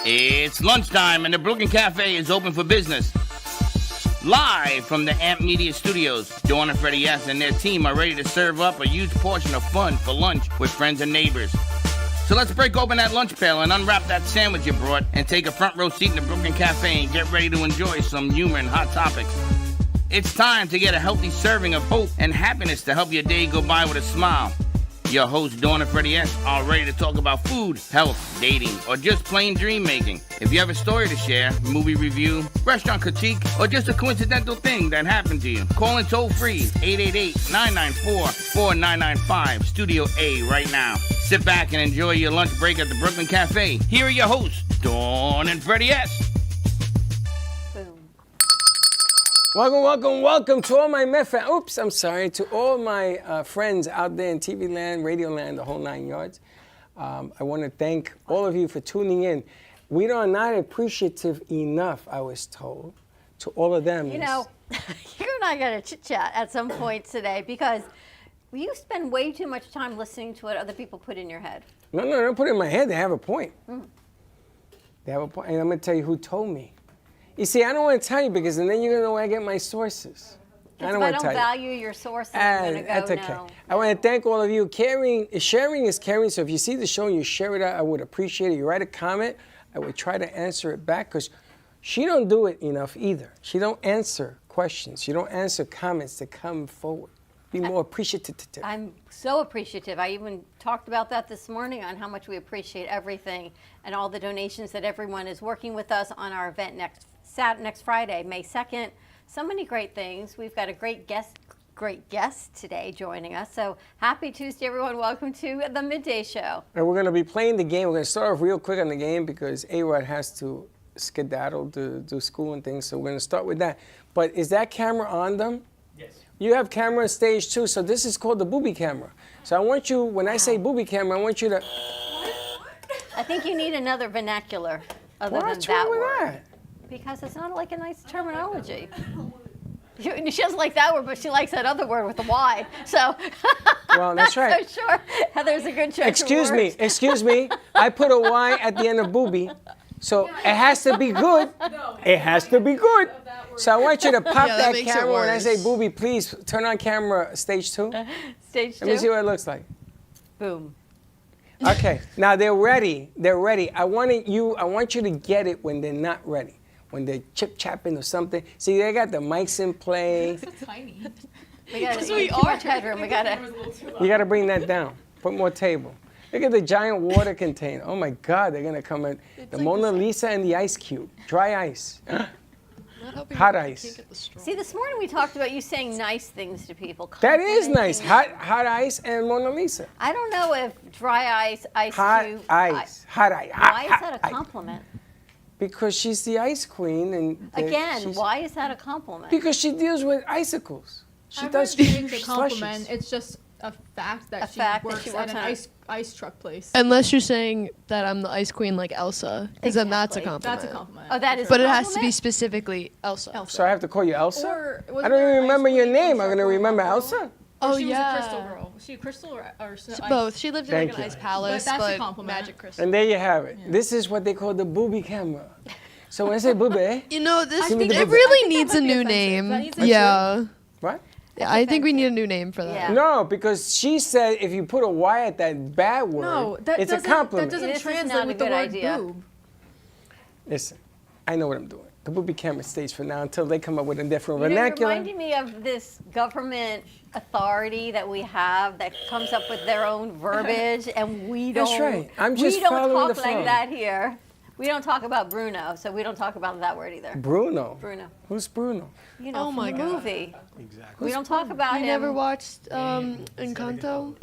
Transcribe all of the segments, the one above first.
It's lunchtime and the Brooklyn Cafe is open for business. Live from the Amp Media Studios, Dawn and Freddie S. and their team are ready to serve up a huge portion of fun for lunch with friends and neighbors. So let's break open that lunch pail and unwrap that sandwich you brought and take a front row seat in the Brooklyn Cafe and get ready to enjoy some humor and hot topics. It's time to get a healthy serving of hope and happiness to help your day go by with a smile. Your hosts, Dawn and Freddie S., are ready to talk about food, health, dating, or just plain dream making. If you have a story to share, movie review, restaurant critique, or just a coincidental thing that happened to you, call in toll free 888-994-4995, Studio A right now. Sit back and enjoy your lunch break at the Brooklyn Cafe. Here are your hosts, Dawn and Freddie S. Welcome to all my to all my friends out there in TV land, radio land, the whole 9 yards. I want to thank all of you for tuning in. We are not appreciative enough, I was told, to all of them. You know, you and I got to chit-chat at some point today because you spend way too much time listening to what other people put in your head. No, don't put it in my head. They have a point. They have a point. And I'm going to tell you who told me. You see, I don't want to tell you because then you're going to know where I get my sources. I don't value your sources, I'm going to go, that's okay. no. I want to thank all of you. Sharing is caring, so if you see the show and you share it out, I would appreciate it. You write a comment, I would try to answer it back because she don't do it enough either. She don't answer questions. She don't answer comments that come forward. Be more appreciative. I'm so appreciative. I even talked about that this morning on how much we appreciate everything and all the donations that everyone is working with us on our event next Friday, May 2nd. So many great things. We've got a great guest today joining us. So happy Tuesday, everyone. Welcome to the Midday Show. And we're going to be playing the game. We're going to start off real quick on the game because A-Rod has to skedaddle to do school and things. So we're going to start with that. But is that camera on them? Yes. You have camera on stage too, so this is called the booby camera. So I want you, when I say booby camera, I want you to... I think you need another vernacular other than What's wrong that with word. that? Because it's not like a nice terminology. She doesn't like that word, but she likes that other word with the Y. So, well, that's right. So sure, Heather's a good choice. Excuse me. I put a Y at the end of booby, so it has to be good. It has to be good. So I want you to pop that camera when I say booby. Please turn on camera stage 2. Stage 2. Let me see what it looks like. Boom. Okay. Now they're ready. I want you to get it when they're not ready. When they're chip-chapping or something. See, they got the mics in play. It's so tiny. We got too much headroom. You got to bring that down. Put more table. Look at the giant water container. Oh my God, they're gonna come in. The Mona Lisa and the ice cube. Dry ice. Hot ice. See, this morning we talked about you saying nice things to people. That is nice. Hot ice and Mona Lisa. I don't know if dry ice, ice cube. Hot ice. Why is that a compliment? Because she's the ice queen, and why is that a compliment? Because she deals with icicles. She does. It's a compliment. It's just a fact that she works at an ice truck place. Unless you're saying that I'm the ice queen like Elsa, because then that's a compliment. That's a compliment. Oh, that is. But it has to be specifically Elsa. So I have to call you Elsa? Or I don't even remember your name. I'm gonna remember Elsa. Oh, she was a crystal girl. Was she a crystal or both? She lived in like an ice palace, but that's a compliment. Magic crystal. And there you have it. Yeah. This is what they call the booby camera. So when I say booby, you know, it really needs a new name. Yeah. What? Yeah, I think we need a new name for that. Yeah. No, because she said if you put a Y at that bad word, it's a compliment. That doesn't translate with the word boob. Listen, I know what I'm doing. The booby camera stays for now until they come up with a different vernacular. You're reminding me of this government authority that we have that comes up with their own verbiage, and we don't. That's right. I'm just following the flow. We don't talk like that here. We don't talk about Bruno, so we don't talk about that word either. Bruno? Bruno. Who's Bruno? You know, from the movie. Exactly. We don't talk about him. You never watched Encanto?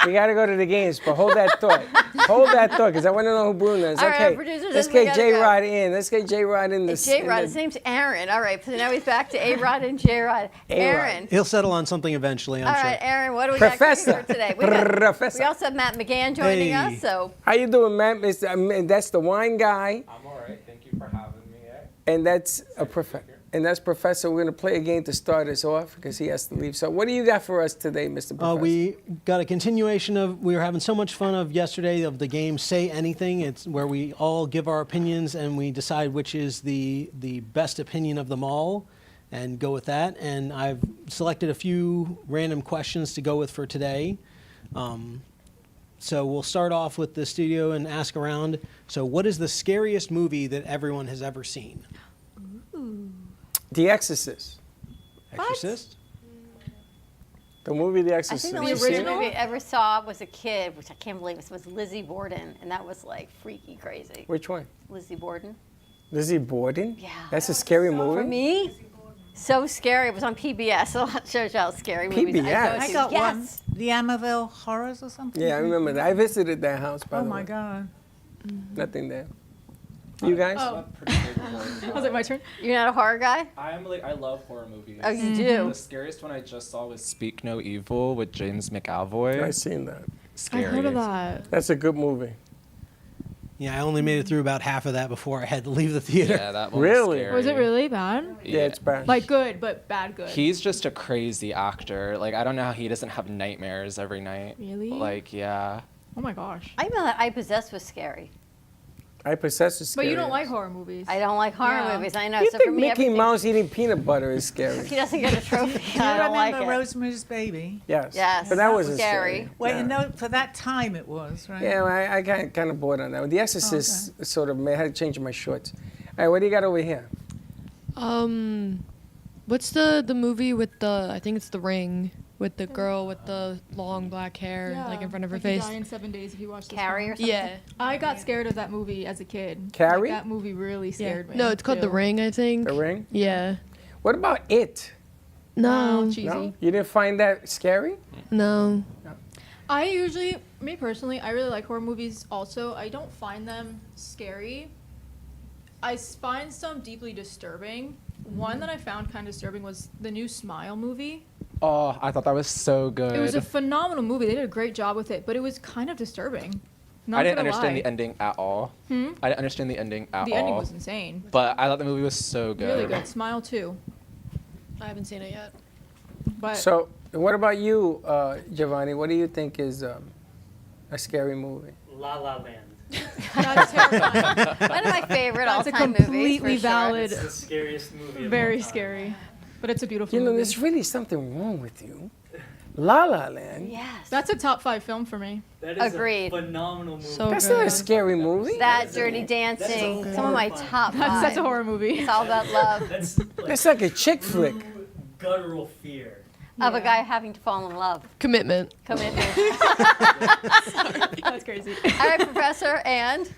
We got to go to the games, but hold that thought. Hold that thought, because I want to know who Bruno is. All okay, right, producers, let's get J-Rod in. Let's get J-Rod in this. J-Rod, his name's Aaron. All right, so now he's back to A-Rod and J-Rod. Aaron. He'll settle on something eventually, I'm sure. All right, Aaron, what do we Professor. got for today? Professor. We also have Matt McGann joining us. So how you doing, Matt? That's the wine guy. I'm all right. Thank you for having me. And that's a professor. And that's Professor. We're going to play a game to start us off because he has to leave. So what do you got for us today, Mr. Professor? We got a continuation of, we were having so much fun of yesterday of the game Say Anything. It's where we all give our opinions and we decide which is the best opinion of them all and go with that. And I've selected a few random questions to go with for today. So we'll start off with the studio and ask around. So what is the scariest movie that everyone has ever seen? The Exorcist. Exorcist? The movie The I Exorcist. think the only original movie I ever saw was a kid, which I can't believe it was Lizzie Borden, and that was like freaky crazy. Which one? Lizzie Borden. Lizzie Borden? Yeah. That's a scary movie? For me, so scary. It was on PBS, so that shows you how scary movies PBS? I I got yes. one. The Amityville Horrors or something? Yeah, I remember that. I visited that house, by Oh the way. my God. Nothing there. You guys? Oh. Was it my turn? You're not a horror guy? I love horror movies. Oh, you do? The scariest one I just saw was Speak No Evil with James McAvoy. I've seen that. Scary. I heard of that. That's a good movie. Yeah, I only made it through about half of that before I had to leave the theater. Yeah, that one Really? was scary. Was it really bad? Yeah, it's bad. Like good, but bad good. He's just a crazy actor. Like, I don't know how he doesn't have nightmares every night. Really? Like, yeah. Oh my gosh. I know that I Possessed was scary. I Possess is scary. But you don't like horror movies. I don't like horror Yeah. movies. I know. You so think for me, Mickey everything- Mouse eating peanut butter is scary? If he doesn't get a trophy, Do you I don't like remember it. Rosemary's Baby? Yes. Yes, But that wasn't scary. scary. Wait, No. and no, for that time it was, right? Yeah, I got kind of bored on that one. The Exorcist sort of I had to change my shorts. All right, what do you got over here? What's the movie with I think it's The Ring, with the girl with the long black hair, like in front of her like face. You die in 7 days if you watch this Carrie or film. something? Yeah. I got scared of that movie as a kid. Carrie? Like, that movie really scared me. No, it's called The too. Ring, I think. The Ring? Yeah. What about It? No. Cheesy. No? You didn't find that scary? No. I usually, me personally, I really like horror movies also. I don't find them scary. I find some deeply disturbing. One that I found kind of disturbing was the new Smile movie. Oh, I thought that was so good. It was a phenomenal movie. They did a great job with it, but it was kind of disturbing. Not I didn't gonna understand lie. the ending at all. I didn't understand the ending at The all. ending was insane. But I thought the movie was so good. Really good. Smile too. I haven't seen it yet. But So, what about you, Giovanni? What do you think is a scary movie? La La Land. that's terrifying. One of my favorite That's a all-time movies. completely for sure. valid, It's the scariest movie of all very time. scary. But it's a beautiful You know, movie. there's really something wrong with you. La La Land? Yes. That's a top 5 film for me. That is Agreed. a phenomenal movie. So That's good. not a scary movie. That, Dirty Dancing, some of my top five. That's a horror movie. It's all about love That's like That's like a chick flick. true guttural fear. of a guy having to fall in love. Commitment. Commitment. That's crazy. All right, Professor, and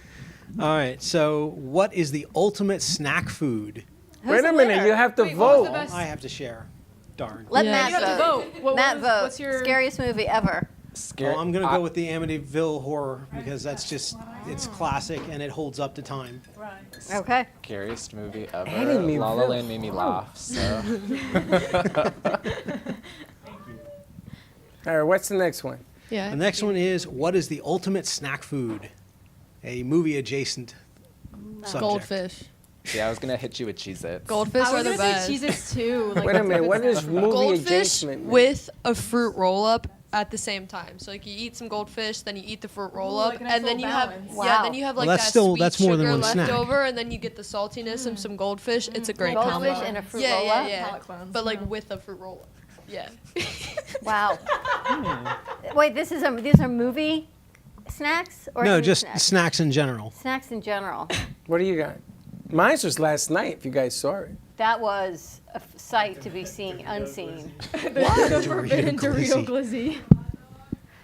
All right, so what is the ultimate snack food? who's Wait the a minute, winner? you have to Wait, what was vote. the best- I have to share. Darn. Let Yeah. Matt You have to vote. vote. Matt vote. What's your Scariest movie ever. Scary. Well, I'm going to go with the Amityville Horror because that's just, it's classic and it holds up to time. Okay. Scariest movie ever. Amityville La La Land made me laugh. So. All right, what's the next one? Yeah. The next one is, what is the ultimate snack food? A movie adjacent subject. Goldfish. Yeah, I was gonna hit you with Cheez-Its. Goldfish I are was the gonna say best. Cheez-Its too. Like, Wait a that's minute, good what is snack. movie Goldfish adjacent? mean? with a fruit roll up at the same time. So like you eat some goldfish, then you eat the fruit roll up, like a nice and then little you have balance. Wow. then you have Well, like that's that still- sweet that's more than sugar one left snack. over, and then you get the saltiness and some goldfish. It's a great Goldfish combo. and a fruit yeah, roll-up? yeah, yeah. Palate cleanse, But like yeah. with a fruit roll up. Yeah. Wow. Wait, these are movie snacks or No, any just snacks? snacks in general. Snacks in general. What do you got? Mine was last night, if you guys saw it. That was a sight to be seen, unseen. The forbidden Dorito Dorito glizzy.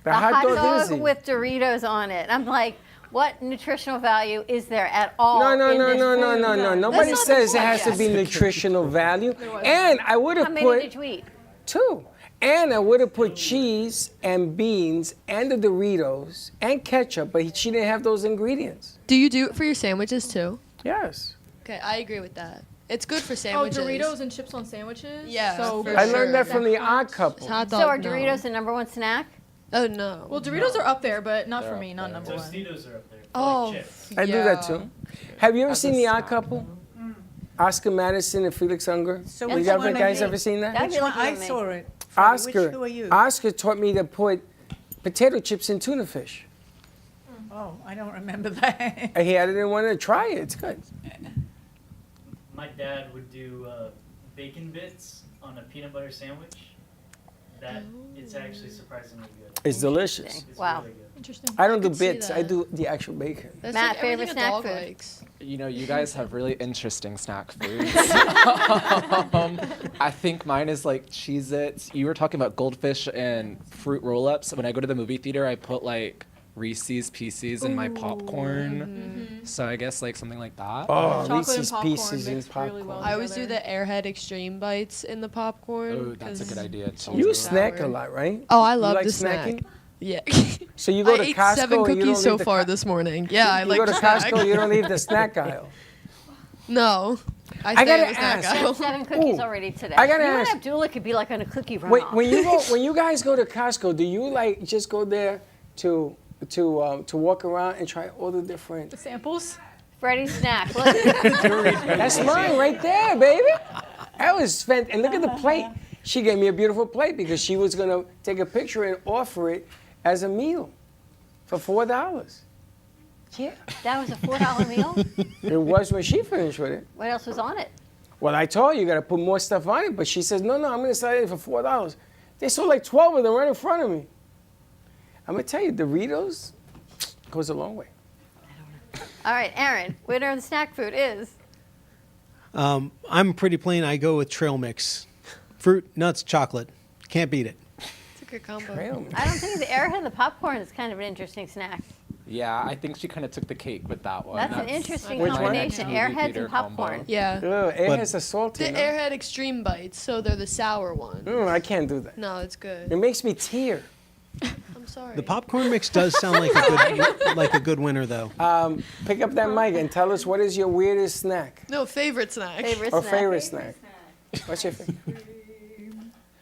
The A hot dog Glizzy. with Doritos on it. I'm like, what nutritional value is there at all? No, no, in no, this no, no, food? no, no. Nobody not the says it point has to yet. be nutritional value. And I would How have many put did you eat? 2. And I would have put cheese and beans and the Doritos and ketchup, but she didn't have those ingredients. Do you do it for your sandwiches too? Yes. Okay, I agree with that. It's good for Oh, sandwiches. Doritos and chips on sandwiches? Yeah, So for good. I sure. learned that from the Odd It's Couple. hot So dog. are no. Doritos the number one snack? Oh no. Well, Doritos are up there, but not They're for me, up not there. number one. Tostitos are up there. Oh. Like chips. I do that too. Have you ever seen the Odd Couple? Oscar Madison and Felix Unger. So you which guys, one guys are ever you? seen that? That'd Which be one? lucky I on me. saw it. Freddie, Oscar. Which two are you? Oscar taught me to put potato chips in tuna fish. Oh, I don't remember that. And he had it in one and try it. It's good. My dad would do bacon bits on a peanut butter sandwich. That it's actually surprisingly good. It's delicious. It's Wow. really good. Interesting. I don't do could see bits. I that. do the actual bacon. That's Matt, like everything favorite a snack dog food? likes. You know, you guys have really interesting snack foods. I think mine is like Cheez-Its. You were talking about goldfish and fruit roll-ups. When I go to the movie theater, I put like Reese's Pieces in my popcorn. So I guess like something like that. Oh, Chocolate Reese's and popcorn Pieces and mixed really popcorn. well. I always do together. the Airhead Extreme bites in the popcorn. Oh, that's a 'cause- good idea too. You Sour. snack a lot, right? Oh, I You love like to snack. snacking? Yeah. So you go I to ate Costco 7 and you don't cookies so leave the far co- this morning. Yeah, I You like go to snack. Costco, you don't leave the snack aisle. No. I I stay gotta in the snack ask. aisle. 7 cookies Ooh. already today. I gotta you and ask. Abdullah could be like on a cookie run Wait, when you guys go to Costco, do you like just go there to walk around and try all the different? The samples. Freddie's snack. Look. That's mine right there, baby. That was fantastic. And look at the plate. She gave me a beautiful plate because she was gonna take a picture and offer it as a meal for $4. Yeah, That was a $4 meal. it was when she finished with it. What else was on it? Well, I told you, you gotta put more stuff on it, but she says, no, I'm gonna sell it for $4. They sold like 12 of them right in front of me. I'm gonna tell you, Doritos goes a long way. All right, Aaron. Winner of the snack food is. I'm pretty plain. I go with trail mix. Fruit, nuts, chocolate. Can't beat it. It's a good combo. Trail mix. I don't think the Airhead the popcorn is kind of an interesting snack. Yeah, I think she kind of took the cake with that one. That's an interesting Which one? combination. Movie Airheads theater and popcorn. combo. Yeah. Ugh, it But- has a salty. The no? Airhead Extreme bites, so they're the sour one. I can't do that. No, it's It good. makes me tear. I'm sorry. The popcorn mix does sound like a good winner, though. Pick up that mic and tell us what is your weirdest snack No, favorite snack. Favorite or snack. favorite snack. What's your favorite?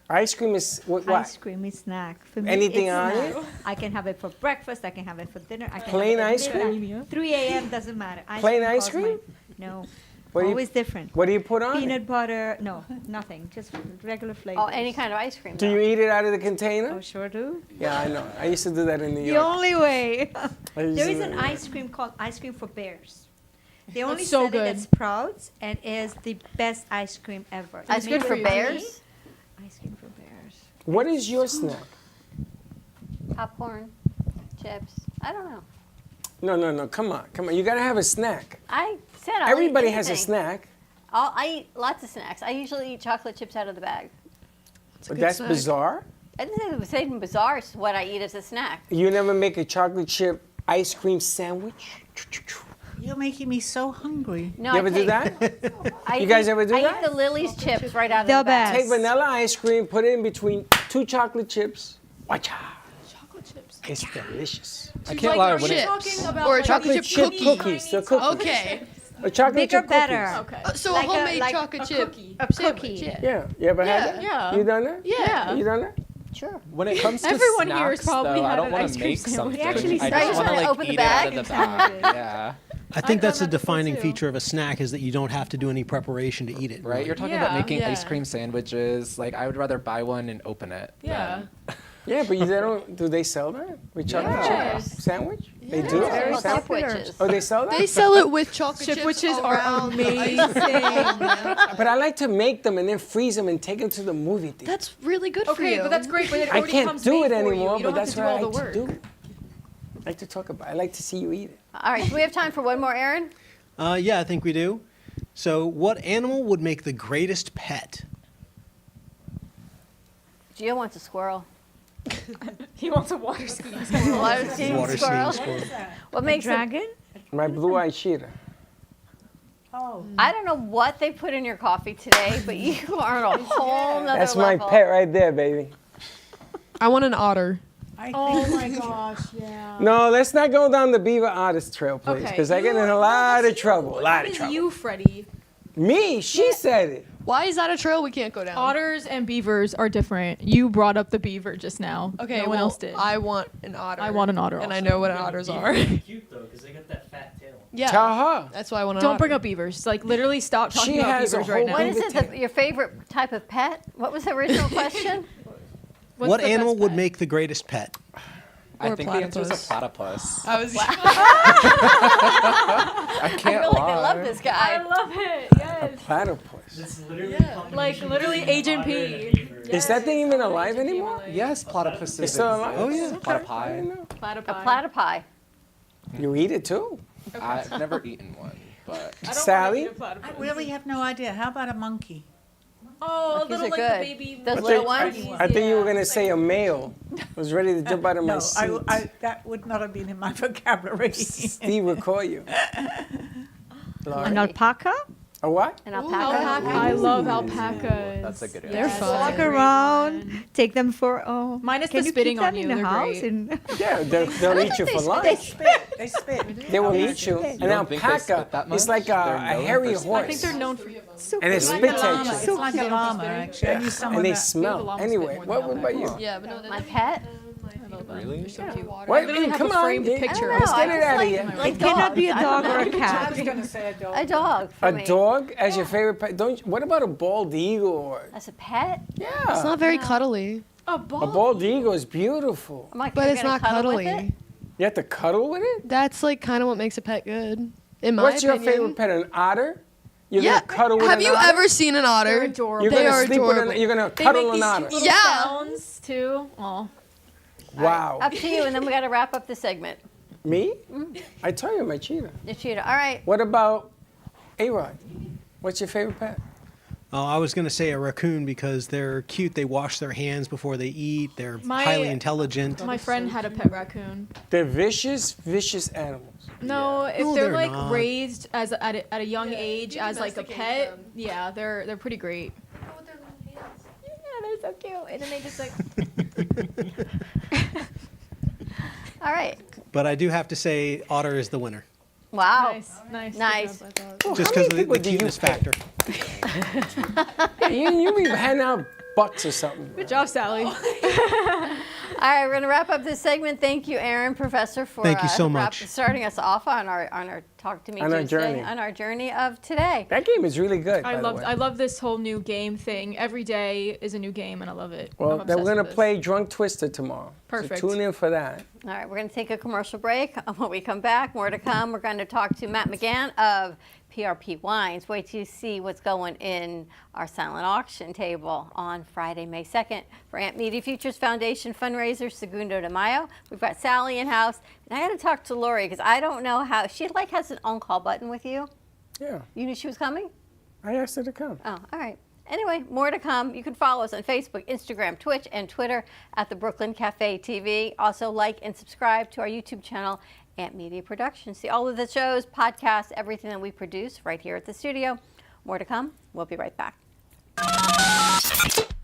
Ice cream is what? Ice cream is snack. For me, Anything it's on snack. it? I can have it for breakfast. I can have it for dinner. I can Plain have it ice at cream? midnight. 3 a.m. doesn't matter. Plain ice calls cream? No. What do you- Always different. What do you put on it? Peanut butter. No, nothing. Just regular flavors. Oh, any kind of ice cream. Do though. you eat it out of the container? Oh, sure do. Yeah, I know. I used to do that in New The York. only way. I used There to is do an that. ice cream called Ice Cream for Bears. They only so sell it good. at Sprouts and is the best ice cream ever. Ice It's cream made for with bears? honey. Ice cream for bears. What is your snack? Popcorn, chips. I don't know. No. Come on. You gotta have a snack. I said I'll Everybody eat has a anything. snack. I eat lots of snacks. I usually eat chocolate chips out of the bag. But that's bizarre. I didn't say it was saying bizarre. It's what I eat as a snack. You never make a chocolate chip ice cream sandwich? You're making me so hungry. No, You I ever do take- that? I You guys eat- ever do I that? eat the Lily's chips right out of The the bag. best. Take vanilla ice cream, put it in between 2 chocolate chips. Watch out. Chocolate chips. It's delicious. I can't lie. When it, chips. Talking about Or like Chocolate chip teeny cookies. The cookies. Okay. A chocolate Bigger, chip better. cookies. Okay. So Like a a- homemade like chocolate a chip cookie. A sandwich, cookie. yeah. Yeah. You ever had that? Yeah. You done that? Yeah. You done that? Sure. when it comes to Everyone snacks, here has probably though, I had don't an want ice to cream make sandwich. something. We actually I started just want to trying to like open the eat it out bag of the and bag. Yeah. I think that's a done that before, defining too. feature of a snack is that you don't have to do any preparation to eat it. Right? You're talking Yeah. about making ice Yeah. cream sandwiches. Like, I would rather buy one and open it. Yeah. Yeah, but they don't. Do they sell that with chocolate chip sandwich? They do. Very Sandwich? sandwiches. Oh, they sell that. They sell it with chocolate chips Chipwiches are around the ice amazing. But I like to make them and then freeze them and take them to the movie theater. That's really good for Okay, you. but that's great. But it I already can't comes do made it for you. anymore, You but don't have that's to what do I all the like work. to do. I like to talk about. I like to see you eat it. All right. Do we have time for one more, Aaron? Yeah, I think we do. So, what animal would make the greatest pet? Gio wants a squirrel. He wants a water ski. Water skiing Water squirrel. skiing squirrel. What makes it? Dragon? My blue-eyed cheetah. Oh. I don't know what they put in your coffee today, but you are on a whole nother That's my level. pet right there, baby. I want an otter. Oh my gosh, yeah. No, let's not go down the Beaver Artist Trail, please, Okay. because I get in a lot of trouble. A lot of That is trouble. you, Freddie. Me? She said it. Why is that a trail we can't go down? Otters and beavers are different. You brought up the beaver just now. Okay, no one well, else did. I want an otter. I want an otter And I also. know what otters are. Cute though, because they got that fat tail. Yeah. Tell her. That's why I want to. Don't bring up beavers. Like, literally stop talking She about has a beavers right whole now. What is it? Your favorite type of pet? What was the original question? What's What the animal best would pet? make the greatest pet? I Or think the answer is a platypus. platypus. I was. I I can't feel like I lie. love this guy. I love it. Yes. Platypus. It's literally Like, literally Agent P. Is that thing even alive anymore? Yes, platypuses. It's still alive? Oh, yeah. Platypi. Platypi. A platypi. You eat it too. I've never eaten one, but I don't Sally? wanna eat a platypus. I really have no idea. How about a monkey? Oh, a Monkeys little are like good. the baby. Those I little think, ones? I think you were going to say a male was ready to jump out of my No, seat. that would not have been in my vocabulary. Steve would call you. Laurie? An alpaca? A what? An alpaca? I love alpacas. that's a good answer. They're fun. Walk around, take them for, oh. Minus can the you spitting keep on them you, in the they're house? great. And Yeah, they'll eat you for lunch. They spit. They will eat you. An don't think they alpaca spit that is much? like a They're known hairy for spitting. horse. I think they're known for. so And it cute. spits at Llama. you. It's like a llama, actually. I knew someone And they that- smell. llamas Anyway, spit more what than about you? alpacas. Yeah, but no. My pet? Really? They're so cute. What? I literally have Come a on, framed get- picture. I don't Let's know, get I it just out of like- here. like It cannot be a dogs. I dog don't or a know. I cat. was going to say a dog. A dog for A me. dog as your favorite pet? Don't. What about a bald eagle? Or, As a pet? yeah. It's not very cuddly. A ball. A bald eagle is beautiful. I'm like, But you're it's gonna not cuddle with cuddly. it? You have to cuddle with it? That's like kind of what makes a pet good, in my What's your opinion. favorite pet? An otter? You're Yeah. gonna cuddle with Have an you otter? ever seen an They're otter? adorable. You're They gonna are sleep with adorable. an. You're gonna They cuddle make an these otter. cute little Yeah. sounds too. Aw. Wow. Up to you, and then we got to wrap up the segment. Me? I told you I'm a cheater. The cheetah. All right. What about A-Rod? What's your favorite pet? Oh, I was going to say a raccoon because they're cute. They wash their hands before they eat. They're highly intelligent. My friend had a pet raccoon. They're vicious, vicious animals. No, if No, they're they're like not. raised as at a young age as like a domesticate pet, them. yeah, they're pretty great. Yeah, they're so cute, and then they just like. All right. But I do have to say otter is the winner. Wow. Nice. Nice. Just how because many of the people do you cuteness pet? factor. Yeah, you be handing out butts or something. Good job, Sally. All right, we're going to wrap up this segment. Thank you, Aaron, Professor, for Thank you so much. starting us off on our Talk to Me On our Tuesday, journey. on our journey of today. That game is really good. by the way. I love this whole new game thing. Every day is a new game, and I love it. Well, I'm then we're obsessed gonna with this. play Drunk Twister tomorrow. Perfect. So tune in for that. All right, we're going to take a commercial break. When we come back, more to come. We're going to talk to Matt McGann of PRP Wines. Wait till you see what's going in our silent auction table on Friday, May 2nd for Amp Media Futures Foundation fundraiser, Segundo de Mayo. We've got Sally in house, and I got to talk to Lori because I don't know how she like has an on-call button with you. Yeah, You knew she was coming? I asked her to come. Oh, all right. Anyway, more to come. You can follow us on Facebook, Instagram, Twitch, and Twitter at the Brooklyn Cafe TV. Also, like and subscribe to our YouTube channel, Amp Media Productions. See all of the shows, podcasts, everything that we produce right here at the studio. More to come. We'll be right back.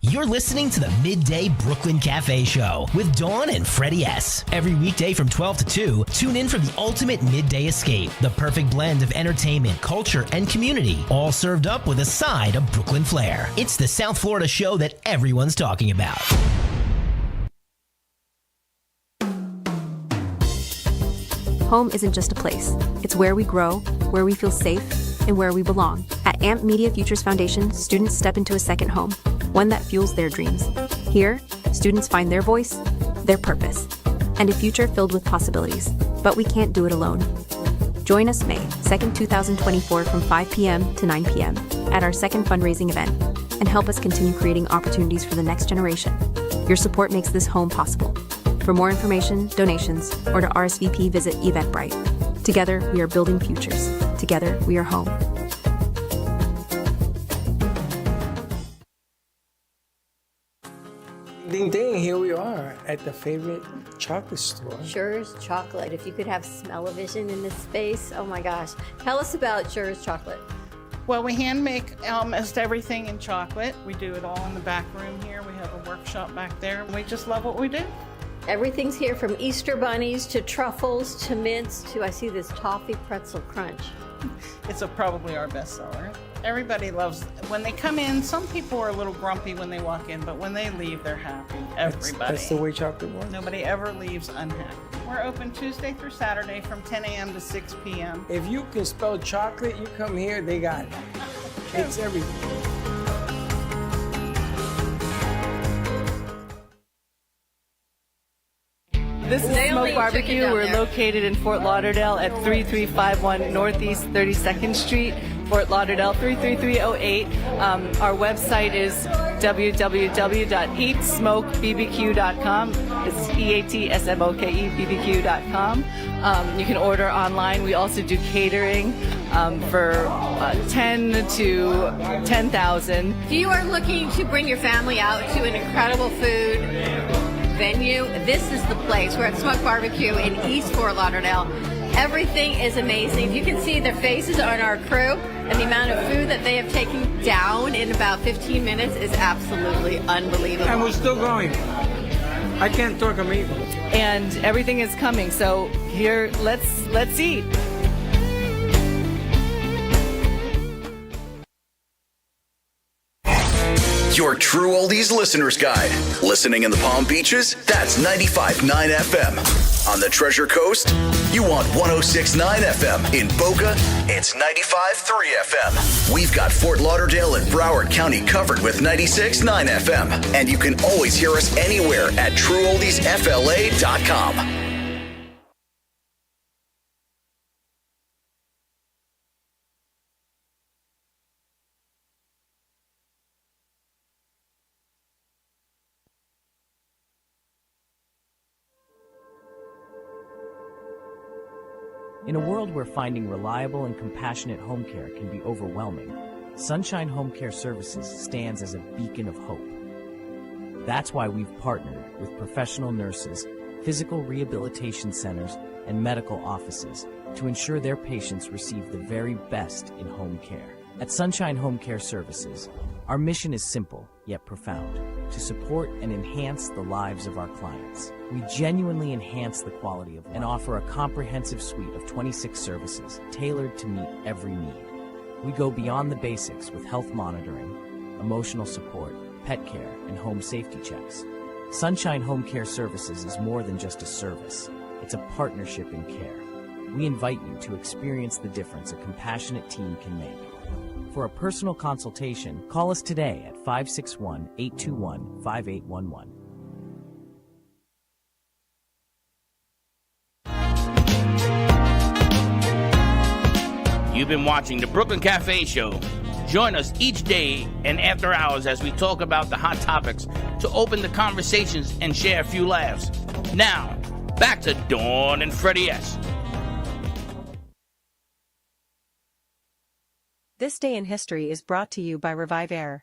You're listening to the Midday Brooklyn Cafe Show with Dawn and Freddie S. Every weekday from 12 to 2, tune in for the ultimate midday escape. The perfect blend of entertainment, culture, and community, all served up with a side of Brooklyn flair. It's the South Florida show that everyone's talking about. Home isn't just a place. It's where we grow, where we feel safe, and where we belong. At Amp Media Futures Foundation, students step into a second home, one that fuels their dreams. Here, students find their voice, their purpose, and a future filled with possibilities. But we can't do it alone. Join us May 2nd, 2024 from 5 p.m. to 9 p.m. at our second fundraising event and help us continue creating opportunities for the next generation. Your support makes this home possible. For more information, donations, or to RSVP, visit Eventbrite. Together, we are building futures. Together, we are home. Ding ding, here we are at the favorite chocolate store. Sure's Chocolate. If you could have smell-o-vision in this space, oh my gosh. Tell us about Sure's Chocolate. Well, we hand make almost everything in chocolate. We do it all in the back room here. We have a workshop back there. We just love what we do. Everything's here from Easter bunnies to truffles to mints to, I see this toffee pretzel crunch. It's probably our best seller. Everybody loves, when they come in, some people are a little grumpy when they walk in, but when they leave, they're happy. Everybody. That's the way chocolate works. Nobody ever leaves unhappy. We're open Tuesday through Saturday from 10 a.m. to 6 p.m. If you can spell chocolate, you come here, they got it. It's everything. This is Smoke Barbecue. We're located in Fort Lauderdale at 3351 Northeast 32nd Street, Fort Lauderdale 33308. Our website is www.eatsmokebbq.com. It's EATSMOKEBBQ.com. You can order online. We also do catering for 10 to 10,000. If you are looking to bring your family out to an incredible food venue, this is the place. We're at Smoke Barbecue in East Fort Lauderdale. Everything is amazing. You can see their faces on our crew, and the amount of food that they have taken down in about 15 minutes is absolutely unbelievable. And we're still going. I can't talk, I'm eating. And everything is coming. So here, let's eat. Your True Oldies Listener's Guide. Listening in the Palm Beaches? That's 95.9 FM. On the Treasure Coast? You want 106.9 FM. In Boca? It's 95.3 FM. We've got Fort Lauderdale and Broward County covered with 96.9 FM. And you can always hear us anywhere at TrueOldiesFLA.com. In a world where finding reliable and compassionate home care can be overwhelming, Sunshine Home Care Services stands as a beacon of hope. That's why we've partnered with professional nurses, physical rehabilitation centers, and medical offices to ensure their patients receive the very best in home care. At Sunshine Home Care Services, our mission is simple yet profound: to support and enhance the lives of our clients. We genuinely enhance the quality of life and offer a comprehensive suite of 26 services tailored to meet every need. We go beyond the basics with health monitoring, emotional support, pet care, and home safety checks. Sunshine Home Care Services is more than just a service. It's a partnership in care. We invite you to experience the difference a compassionate team can make. For a personal consultation, call us today at 561-821-5811. You've been watching the Brooklyn Cafe Show. Join us each day and after hours as we talk about the hot topics to open the conversations and share a few laughs. Now, back to Dawn and Freddie S. This Day in History is brought to you by Revive Air.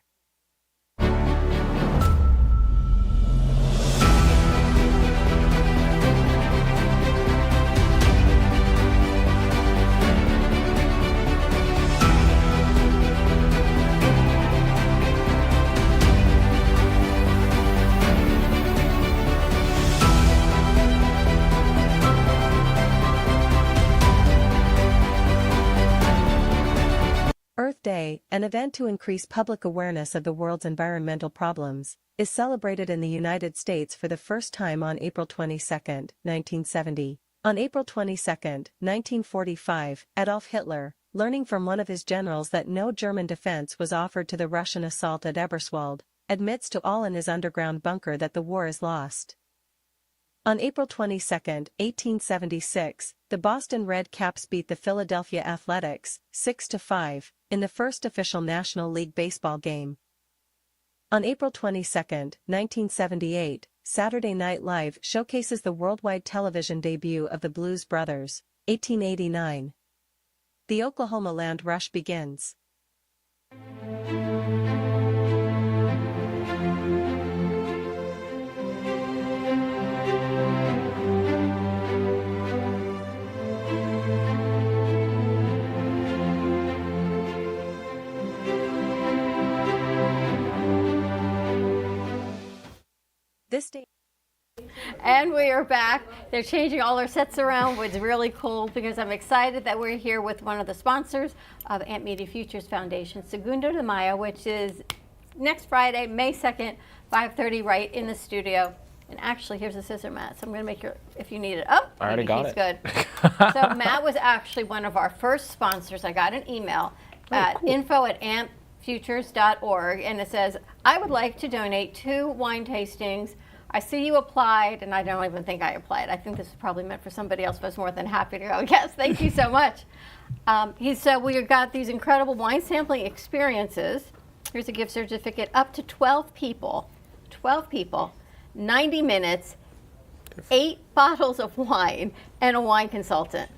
Earth Day, an event to increase public awareness of the world's environmental problems, is celebrated in the United States for the first time on April 22, 1970. On April 22, 1945, Adolf Hitler, learning from one of his generals that no German defense was offered to the Russian assault at Eberswalde, admits to all in his underground bunker that the war is lost. On April 22, 1876, the Boston Red Caps beat the Philadelphia Athletics 6-5 in the first official National League baseball game. On April 22, 1978, Saturday Night Live showcases the worldwide television debut of the Blues Brothers, 1889. The Oklahoma Land Rush begins. This day. And we are back. They're changing all our sets around, which is really cool because I'm excited that we're here with one of the sponsors of Amp Media Futures Foundation, Segundo de Mayo, which is next Friday, May 2nd, 5:30, right in the studio. And actually, here's a scissor mat, so I'm going to make your, if you need it. Oh, I already got He's it. good. So Matt was actually one of our first sponsors. I got an email at info@ampfutures.org, and it says, I would like to donate 2 wine tastings. I see you applied, and I don't even think I applied. I think this is probably meant for somebody else, but I was more than happy to go. Yes, thank you so much. He said, we got these incredible wine sampling experiences. Here's a gift certificate up to 12 people, 90 minutes, 8 bottles of wine, and a wine consultant.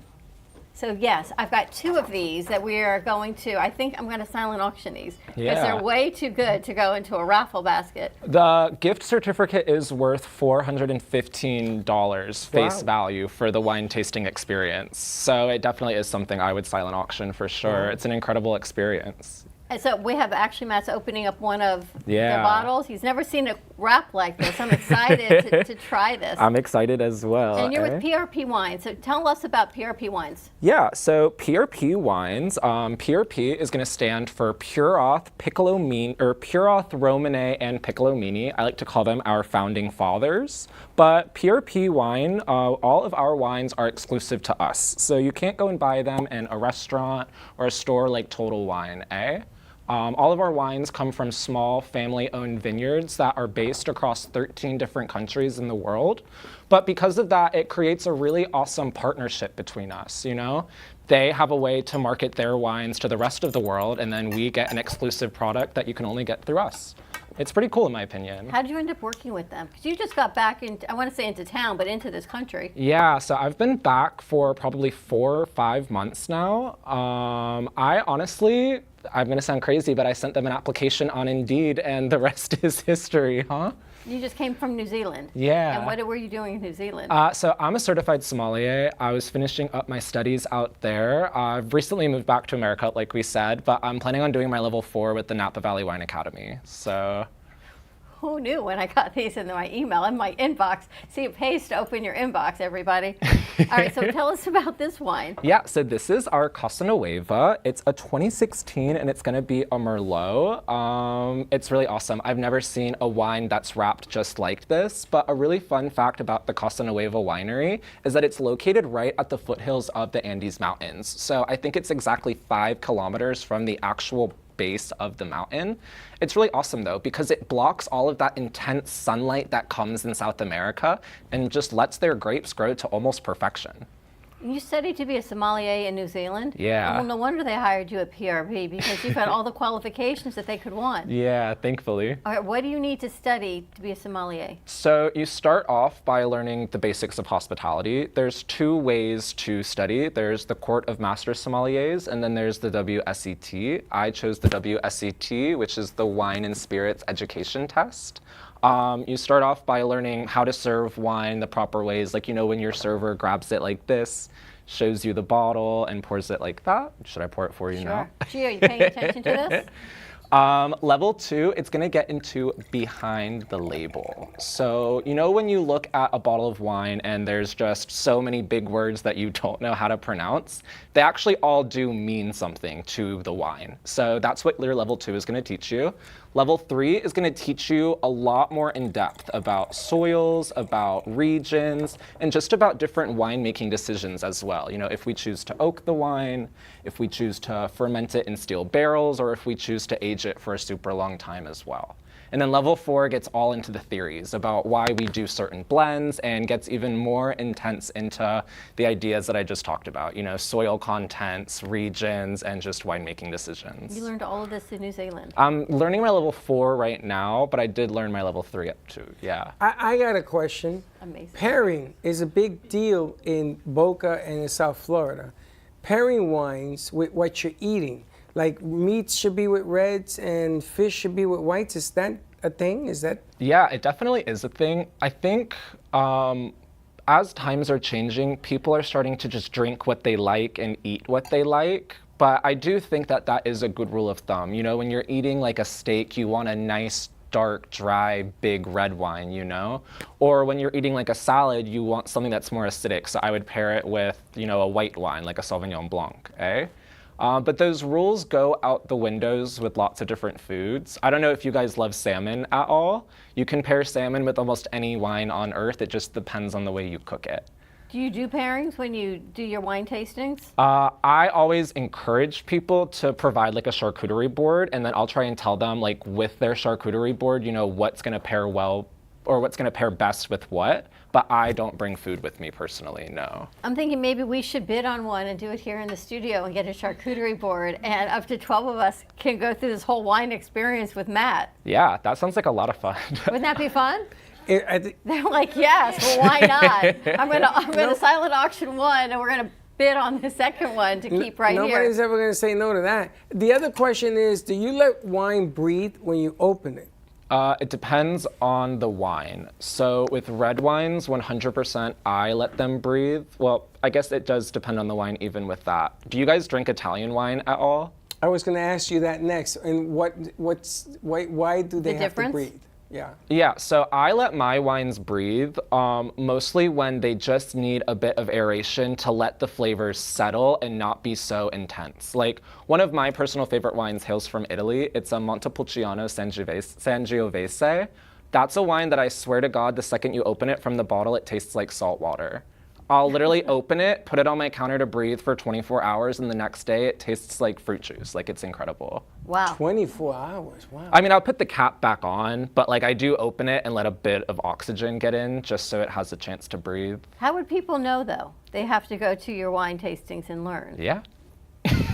So yes, I've got 2 of these that we are going to, I think I'm going to silent auction these because they're way too good to go into a raffle basket. The gift certificate is worth $415 face value for the wine tasting experience. So it definitely is something I would silent auction for sure. It's an incredible experience. And so we have actually, Matt's opening up one of the bottles. He's never seen it wrapped like this. I'm excited to try this. I'm excited as well. And you're with PRP Wines. So tell us about PRP Wines. Yeah, so PRP Wines, PRP is going to stand for Puroth, Puroth, Romane, and Piccolomini. I like to call them our founding fathers. But PRP Wine, all of our wines are exclusive to us. So you can't go and buy them in a restaurant or a store like Total Wine, all of our wines come from small family-owned vineyards that are based across 13 different countries in the world. But because of that, it creates a really awesome partnership between us, you know? They have a way to market their wines to the rest of the world, and then we get an exclusive product that you can only get through us. It's pretty cool in my opinion. How did you end up working with them? Because you just got back into, I want to say into town, but into this country. Yeah, so I've been back for probably 4 or 5 months now. I honestly, I'm going to sound crazy, but I sent them an application on Indeed, and the rest is history, huh? You just came from New Zealand. Yeah. And what were you doing in New Zealand? So I'm a certified sommelier. I was finishing up my studies out there. I've recently moved back to America, like we said, but I'm planning on doing my level 4 with the Napa Valley Wine Academy. So. Who knew when I got these in my email, in my inbox? See, it pays to open your inbox, everybody. All right, so tell us about this wine. Yeah, so this is our Casa Nueva. It's a 2016, and it's going to be a Merlot. It's really awesome. I've never seen a wine that's wrapped just like this, but a really fun fact about the Casa Nueva winery is that it's located right at the foothills of the Andes Mountains. So I think it's exactly 5 kilometers from the actual base of the mountain. It's really awesome though because it blocks all of that intense sunlight that comes in South America and just lets their grapes grow to almost perfection. You studied to be a sommelier in New Zealand? Yeah. Well, no wonder they hired you at PRP because you've got all the qualifications that they could want. Yeah, thankfully. All right, what do you need to study to be a sommelier? So you start off by learning the basics of hospitality. There's 2 ways to study. There's the Court of Master Sommeliers, and then there's the WSET. I chose the WSET, which is the Wine and Spirits Education Test. You start off by learning how to serve wine the proper ways, like, you know, when your server grabs it like this, shows you the bottle, and pours it like that. Should I pour it for you now? Gee, are you paying attention to this? Level 2, it's going to get into behind the label. So, you know, when you look at a bottle of wine and there's just so many big words that you don't know how to pronounce, they actually all do mean something to the wine. So that's what your level 2 is going to teach you. Level 3 is going to teach you a lot more in depth about soils, about regions, and just about different winemaking decisions as well. You know, if we choose to oak the wine, if we choose to ferment it in steel barrels, or if we choose to age it for a super long time as well. And then level 4 gets all into the theories about why we do certain blends and gets even more intense into the ideas that I just talked about, you know, soil contents, regions, and just winemaking decisions. You learned all of this in New Zealand? I'm learning my level 4 right now, but I did learn my level 3 up to, yeah. I got a question. Amazing. Pairing is a big deal in Boca and in South Florida. Pairing wines with what you're eating. Like meat should be with reds and fish should be with whites. Is that a thing? Is that? Yeah, it definitely is a thing. I think as times are changing, people are starting to just drink what they like and eat what they like. But I do think that that is a good rule of thumb. You know, when you're eating like a steak, you want a nice, dark, dry, big red wine, you know? Or when you're eating like a salad, you want something that's more acidic. So I would pair it with, you know, a white wine, like a Sauvignon Blanc, eh? But those rules go out the windows with lots of different foods. I don't know if you guys love salmon at all. You can pair salmon with almost any wine on earth. It just depends on the way you cook it. Do you do pairings when you do your wine tastings? I always encourage people to provide like a charcuterie board, and then I'll try and tell them like with their charcuterie board, you know, what's going to pair well or what's going to pair best with what. But I don't bring food with me personally, no. I'm thinking maybe we should bid on one and do it here in the studio and get a charcuterie board, and up to 12 of us can go through this whole wine experience with Matt. Yeah, that sounds like a lot of fun. Wouldn't that be fun? They're like, yes, well, why not? I'm gonna silent auction one, and we're gonna bid on the second one to keep right here. Nobody's ever gonna say no to that. The other question is, do you let wine breathe when you open it? It depends on the wine. So with red wines, 100% I let them breathe. Well, I guess it does depend on the wine even with that. Do you guys drink Italian wine at all? I was going to ask you that next. And why do they have to breathe? Yeah, so I let my wines breathe, mostly when they just need a bit of aeration to let the flavors settle and not be so intense. Like, one of my personal favorite wines hails from Italy. It's a Montepulciano Sangiovese. That's a wine that I swear to God, the second you open it from the bottle, it tastes like salt water. I'll literally open it, put it on my counter to breathe for 24 hours, and the next day it tastes like fruit juice. Like, it's incredible. Wow. 24 hours, wow. I mean, I'll put the cap back on, but like I do open it and let a bit of oxygen get in just so it has a chance to breathe. How would people know, though? They have to go to your wine tastings and learn. Yeah.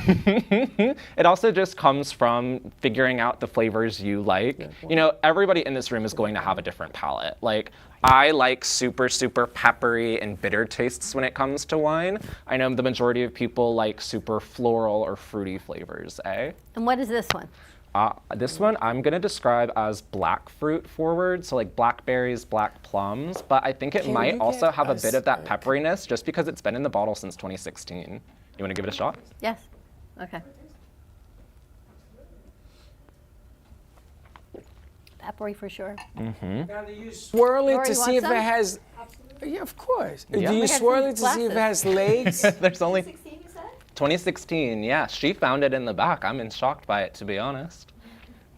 It also just comes from figuring out the flavors you like. You know, everybody in this room is going to have a different palate. Like, I like super, super peppery and bitter tastes when it comes to wine. I know the majority of people like super floral or fruity flavors, eh? And what is this one? This one I'm gonna describe as black fruit forward, so like blackberries, black plums, but I think it might also have a bit of that pepperiness just because it's been in the bottle since 2016. You wanna give it a shot? Yes. Okay. Peppery for sure. Mm-hmm. Now, do you swirl it Laura, to you see want if some? it has... Yeah, of course. Yeah. Do We you got swirl some it to see if it has glasses. legs? There's only 2016, yeah. She found it in the back. I'm shocked by it, to be honest.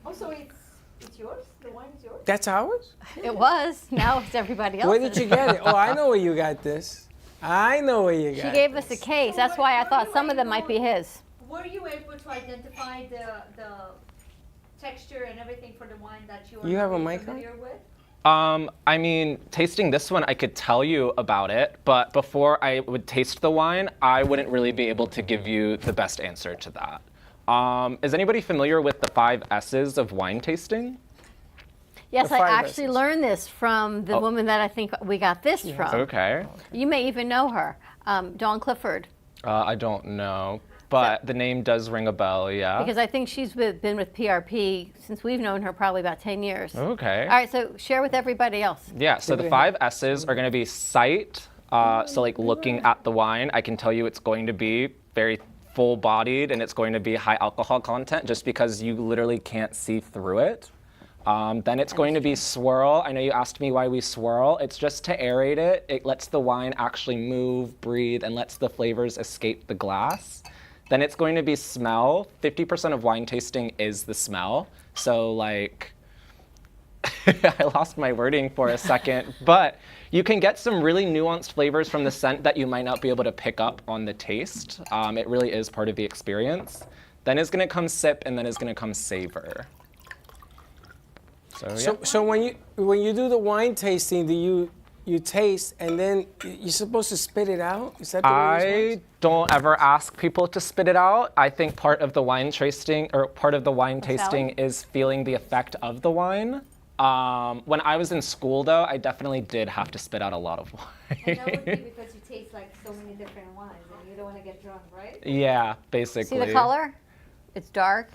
Oh, so it's yours? The wine is yours? That's ours? It was. Now it's everybody else's. Where did you get it? Oh, I know where you got this. I know where you got it. She gave us a case. That's why I thought some of them might be his. Were you able to identify the texture and everything for the wine that you are You have a very mic on? familiar with? I mean, tasting this one, I could tell you about it, but before I would taste the wine, I wouldn't really be able to give you the best answer to that. Is anybody familiar with the 5 S's of wine tasting? Yes, The I 5 actually S's. learned this from the woman that I think we got this from. Okay. You may even know her, Dawn Clifford. I don't know, but the name does ring a bell, yeah. Because I think she's been with PRP since we've known her probably about 10 years. Okay. All right, so share with everybody else. Yeah, so the 5 S's are going to be sight, so like looking at the wine, I can tell you it's going to be very full-bodied and it's going to be high alcohol content just because you literally can't see through it. Then it's going to be swirl. I know you asked me why we swirl. It's just to aerate it. It lets the wine actually move, breathe, and lets the flavors escape the glass. Then it's going to be smell. 50% of wine tasting is the smell. So like, I lost my wording for a second, but you can get some really nuanced flavors from the scent that you might not be able to pick up on the taste. It really is part of the experience. Then is gonna come sip, and then is gonna come savor. So, yeah. So when you do the wine tasting, do you taste and then you're supposed to spit it out? Is that the way this I works? don't ever ask people to spit it out. I think part of the wine tasting is feeling the effect of the wine. When I was in school, though, I definitely did have to spit out a lot of wine. And that would be because you taste like so many different wines and you don't want to get drunk, right? Yeah, basically. See the color? It's dark.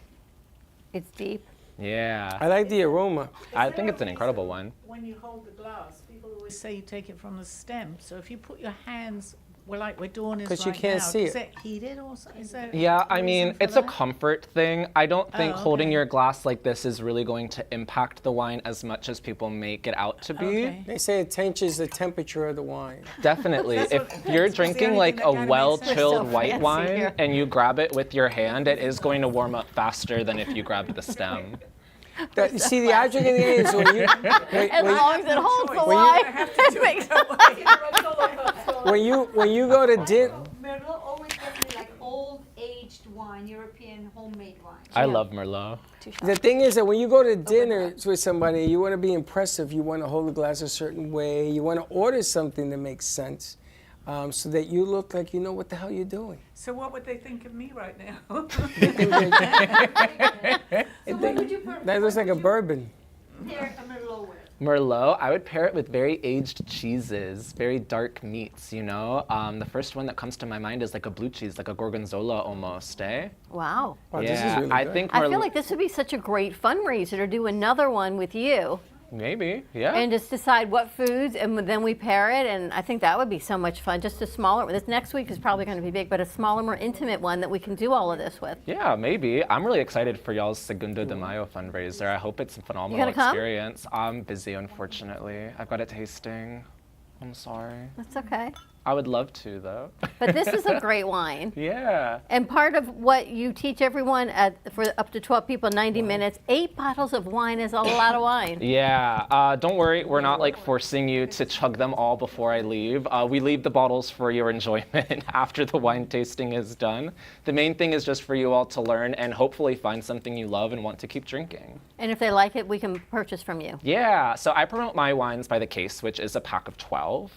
It's deep. Yeah. I like the aroma. I think it's an incredible one. When you hold the glass, people always say you take it from the stem. So if you put your hands, well, like we're doing this 'Cause you right can't now, see is it. it heated or something? Is there Yeah, I a mean, reason for it's a that? comfort thing. I don't think Oh, holding okay. your glass like this is really going to impact the wine as much as people make it out to be. Okay. They say it changes the temperature of the wine. Definitely. That's If what- you're that's the drinking only like thing a that kinda makes well-chilled sense. We're so white fancy wine here. and you grab it with your hand, it is going to warm up faster than if you grabbed the stem. You see, the object in the end is when you... As long as it holds the when you- wine, it makes when you go to dinner. Merlot always gets me like old aged wine, European homemade wine. I love Merlot. The thing is that when you go to dinner with somebody, you want to be impressive. You want to hold the glass a certain way. You want to order something that makes sense, so that you look like you know what the hell you're doing. So what would they think of me right now? That looks like a bourbon. Pair a Merlot with. Merlot, I would pair it with very aged cheeses, very dark meats, you know? The first one that comes to my mind is like a blue cheese, like a gorgonzola almost, eh? Wow. Wow, Yeah, this is really I good. think I feel like this would be such a great fundraiser to do another one with you. Maybe, yeah. And just decide what foods, and then we pair it, and I think that would be so much fun. Just a smaller, this next week is probably going to be big, but a smaller, more intimate one that we can do all of this with. Yeah, maybe. I'm really excited for y'all's Segundo de Mayo fundraiser. I hope it's a phenomenal gonna come? experience. I'm busy, unfortunately. I've got a tasting. I'm sorry. That's okay. I would love to, though. But this is a great wine. Yeah. And part of what you teach everyone for up to 12 people, 90 minutes, 8 bottles of wine is a lot of wine. Yeah, don't worry, we're not like forcing you to chug them all before I leave. We leave the bottles for your enjoyment after the wine tasting is done. The main thing is just for you all to learn and hopefully find something you love and want to keep drinking. And if they like it, we can purchase from you. Yeah, so I promote my wines by the case, which is a pack of 12,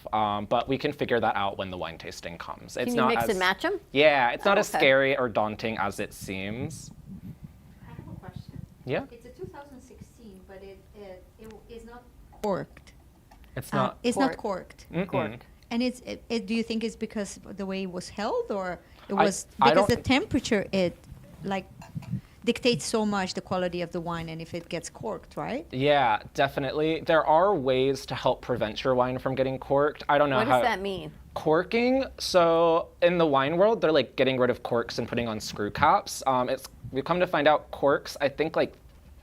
but we can figure that out when the wine tasting comes. Can you mix and match them? Yeah, it's not as okay. scary or daunting as it seems. I have a question. Yeah. It's a 2016, but it is not corked. It's not. It's not corked. Corked. And do you think it's because of the way it was held, or it I was because don't- the temperature dictates so much the quality of the wine, and if it gets corked, right? Yeah, definitely. There are ways to help prevent your wine from getting corked. I don't know What how. does that mean? Corking. So in the wine world, they're like getting rid of corks and putting on screw caps. We've come to find out corks, I think like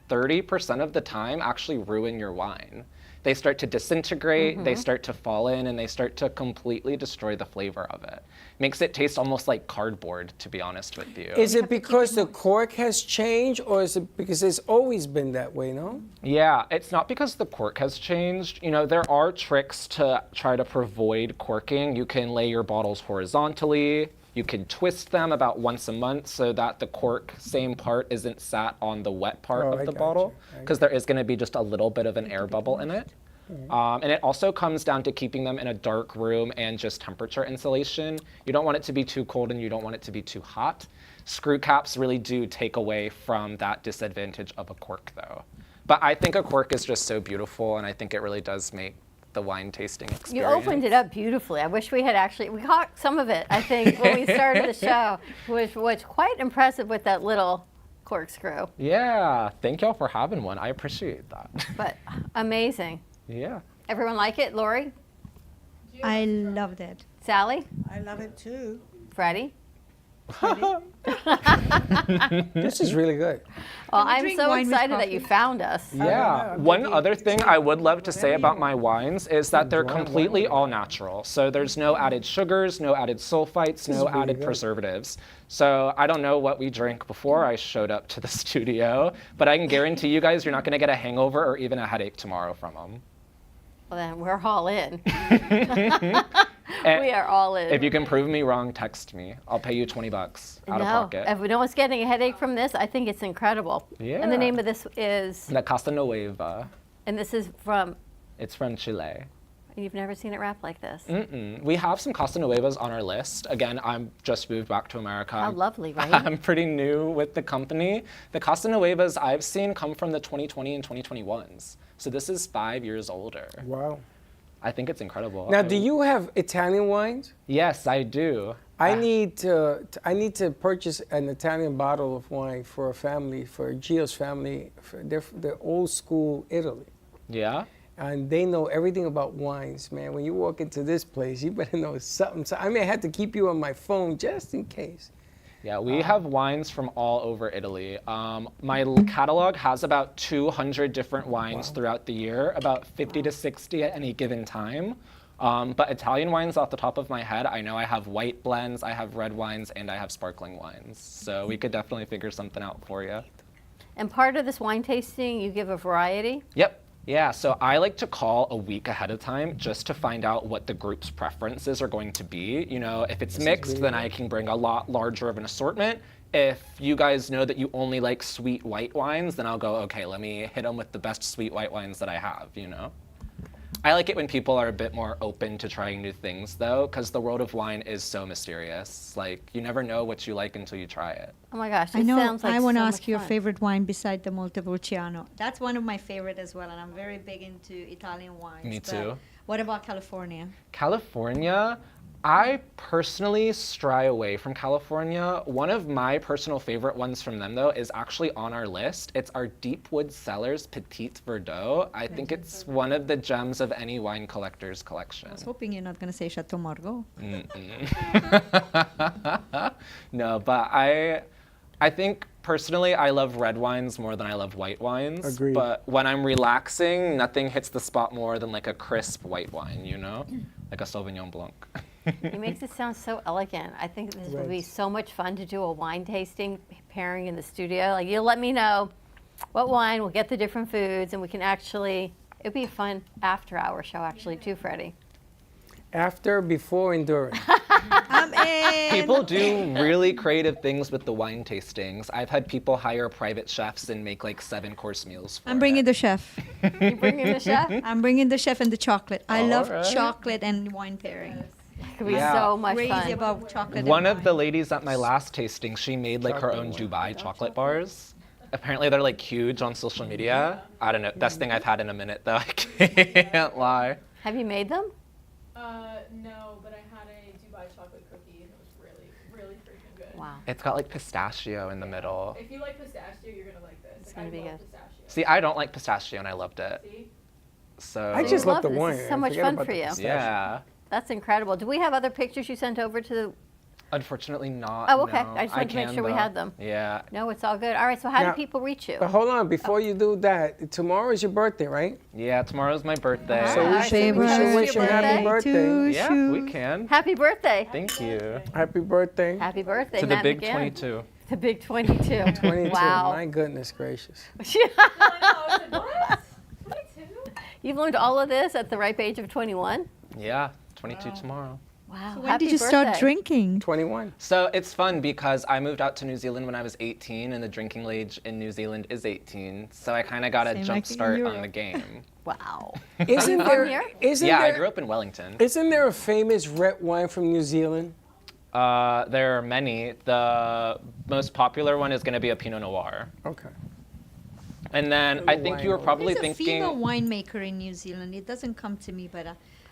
30% of the time actually ruin your wine. They start to disintegrate, they start to fall in, and they start to completely destroy the flavor of it. Makes it taste almost like cardboard, to be honest with you. Is it because the cork has changed, or is it because it's always been that way, no? Yeah, it's not because the cork has changed. You know, there are tricks to try to avoid corking. You can lay your bottles horizontally. You can twist them about once a month so that the cork, same part, isn't sat on the wet part of the bottle, because there is going to be just a little bit of an air bubble in it. And it also comes down to keeping them in a dark room and just temperature insulation. You don't want it to be too cold and you don't want it to be too hot. Screw caps really do take away from that disadvantage of a cork, though. But I think a cork is just so beautiful, and I think it really does make the wine tasting experience. You opened it up beautifully. I wish we caught some of it, I think, when we started the show, which was quite impressive with that little corkscrew. Yeah, thank y'all for having one. I appreciate that. But amazing. Yeah. Everyone like it? Lori? I loved it. Sally? I love it too. Freddie? This is really good. Well, Can we I'm drink so wine with excited that coffee? you found us. Yeah. One other thing I would love to say about my wines is that they're completely all natural. So there's no added sugars, no added sulfites, no added preservatives. So I don't know what we drank before I showed up to the studio, but I can guarantee you guys you're not going to get a hangover or even a headache tomorrow from them. Well, then we're all in. We are all in. If you can prove me wrong, text me. I'll pay you $20 out of pocket. If no one's getting a headache from this, I think it's incredible. Yeah. And the name of this is? La Casa Nueva. And this is from? It's from Chile. You've never seen it wrapped like this? Mm-mm. We have some Casa Nuevas on our list. Again, I'm just moved back to America. How lovely, right? I'm pretty new with the company. The Casa Nuevas I've seen come from the 2020 and 2021s. So this is 5 years older. Wow. I think it's incredible. Now, do you have Italian wines? Yes, I do. I need to purchase an Italian bottle of wine for a family, for Gio's family. They're old school Italy. Yeah? And they know everything about wines, man. When you walk into this place, you better know something. So I may have to keep you on my phone just in case. Yeah, we have wines from all over Italy. My catalog has about 200 different wines throughout the year, about 50 to 60 at any given time. But Italian wines, off the top of my head, I know I have white blends, I have red wines, and I have sparkling wines. So we could definitely figure something out for you. And part of this wine tasting, you give a variety? Yep. Yeah, so I like to call a week ahead of time just to find out what the group's preferences are going to be. You know, if it's mixed, then I can bring a lot larger of an assortment. If you guys know that you only like sweet white wines, then I'll go, okay, let me hit them with the best sweet white wines that I have, you know? I like it when people are a bit more open to trying new things, though, because the world of wine is so mysterious. Like, you never know what you like until you try it. Oh my gosh, I this know. sounds like I want to so ask much you your fun. favorite wine beside the Montepulciano. That's one of my favorite as well, and I'm very big into Italian wines. Me but too. What about California? California, I personally stray away from California. One of my personal favorite ones from them, though, is actually on our list. It's our Deepwood Cellars Petite Verdot. I think it's one of the gems of any wine collector's collection. I was hoping you're not going to say Chateau Margaux. No, but I think personally I love red wines more than I love white wines. Agreed. But when I'm relaxing, nothing hits the spot more than like a crisp white wine, you know? Like a Sauvignon Blanc. He makes it sound so elegant. I think this would be so much fun to do a wine tasting pairing in the studio. Like, you'll let me know what wine, we'll get the different foods, and we can actually, it'd be a fun after-hour show actually too, Freddie. After, before, and during. I'm in. People do really creative things with the wine tastings. I've had people hire private chefs and make like 7-course meals for I'm bringing the chef. You bringing the chef? I'm bringing the chef and the chocolate. I love right. chocolate and wine pairing. It could be Yeah. so much Crazy fun. about chocolate. One and of the wine. ladies at my last tasting, she made like her own Dubai chocolate bars. Apparently they're like huge on social media. I don't know, best thing I've had in a minute though, I can't lie. Have you made them? No, but I had a Dubai chocolate cookie and it was really, really freaking good. Wow. It's got like pistachio in the middle. If you like pistachio, you're gonna like this. It's Like, gonna be I love good. pistachio. See, I don't like pistachio and I loved it. See? So I just love the this. wine. This is so much Forget fun about for the you. pistachio. yeah. That's incredible. Do we have other pictures you sent over to the... Unfortunately not. Oh, okay. no. I just wanted to make can, sure we though. had them. Yeah. No, it's all good. All right, so how Now- do people reach you? But hold on, before you do that, tomorrow is your birthday, right? Yeah, tomorrow's my birthday. So we should wish you happy birthday. Yeah, we can. Happy birthday. Thank you. Happy birthday. Happy birthday, To the Matt big McGann. 22. The big 22. 22. Wow. My goodness gracious. You've learned all of this at the ripe age of 21? Yeah, 22 tomorrow. Wow. So when did you start drinking? 21. So it's fun because I moved out to New Zealand when I was 18 and the drinking age in New Zealand is 18. So I kind of got a Same jump like in start on Europe. the game. Wow. Isn't From there? here? Isn't Yeah, I there? grew up in Wellington. Isn't there a famous red wine from New Zealand? There are many. The most popular one is going to be a Pinot Noir. Okay. And then I think you were probably There's a thinking... female winemaker in New Zealand. It doesn't come to me, but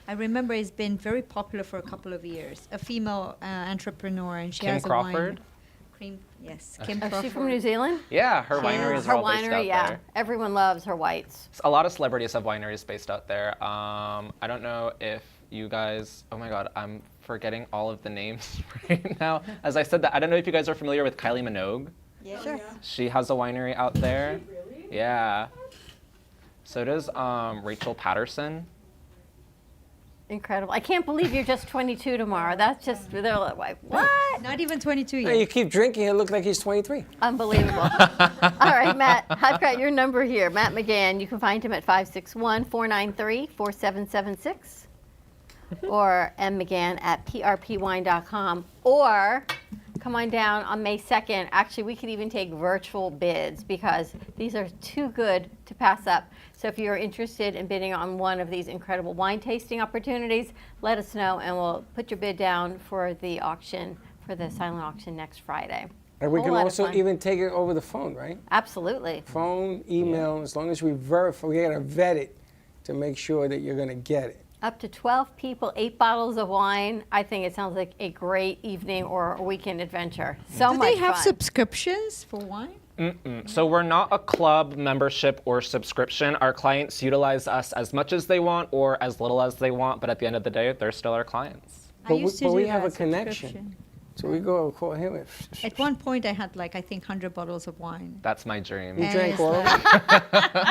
I remember it's been very popular for a couple of years. A female entrepreneur, and she Kim has Crawford? a wine. Cream, yes, Kim Is Crawford. she from New Zealand? Yeah, her wineries Her are all based winery, out yeah. there. Everyone loves her whites. A lot of celebrities have wineries based out there. I don't know if you guys, oh my God, I'm forgetting all of the names right now. As I said that, I don't know if you guys are familiar with Kylie Minogue. Yeah. Sure. She has a winery out there. Really? Yeah. So does Rachel Patterson. Incredible. I can't believe you're just 22 tomorrow. That's just, they're like, what? Not even 22 yet. Hey, you keep drinking, it look like he's 23. Unbelievable. All right, Matt, I've got your number here. Matt McGann. You can find him at 561-493-4776 or mmcgann at prpwine.com, or come on down on May 2nd. Actually, we could even take virtual bids because these are too good to pass up. So if you're interested in bidding on one of these incredible wine tasting opportunities, let us know and we'll put your bid down for the auction, for the silent auction next Friday. And we Whole can lot of also fun. even take it over the phone, right? Absolutely. Phone, email, as long as we verify, we gotta vet it to make sure that you're gonna get it. Up to 12 people, 8 bottles of wine. I think it sounds like a great evening or a weekend adventure. So Do much they have fun. subscriptions for wine? So we're not a club membership or subscription. Our clients utilize us as much as they want or as little as they want, but at the end of the day, they're still our clients. I used to But do we have that a connection. subscription. So we go call him. At one point, I had like, I think, 100 bottles of wine. That's my dream. You And drank it's all of like-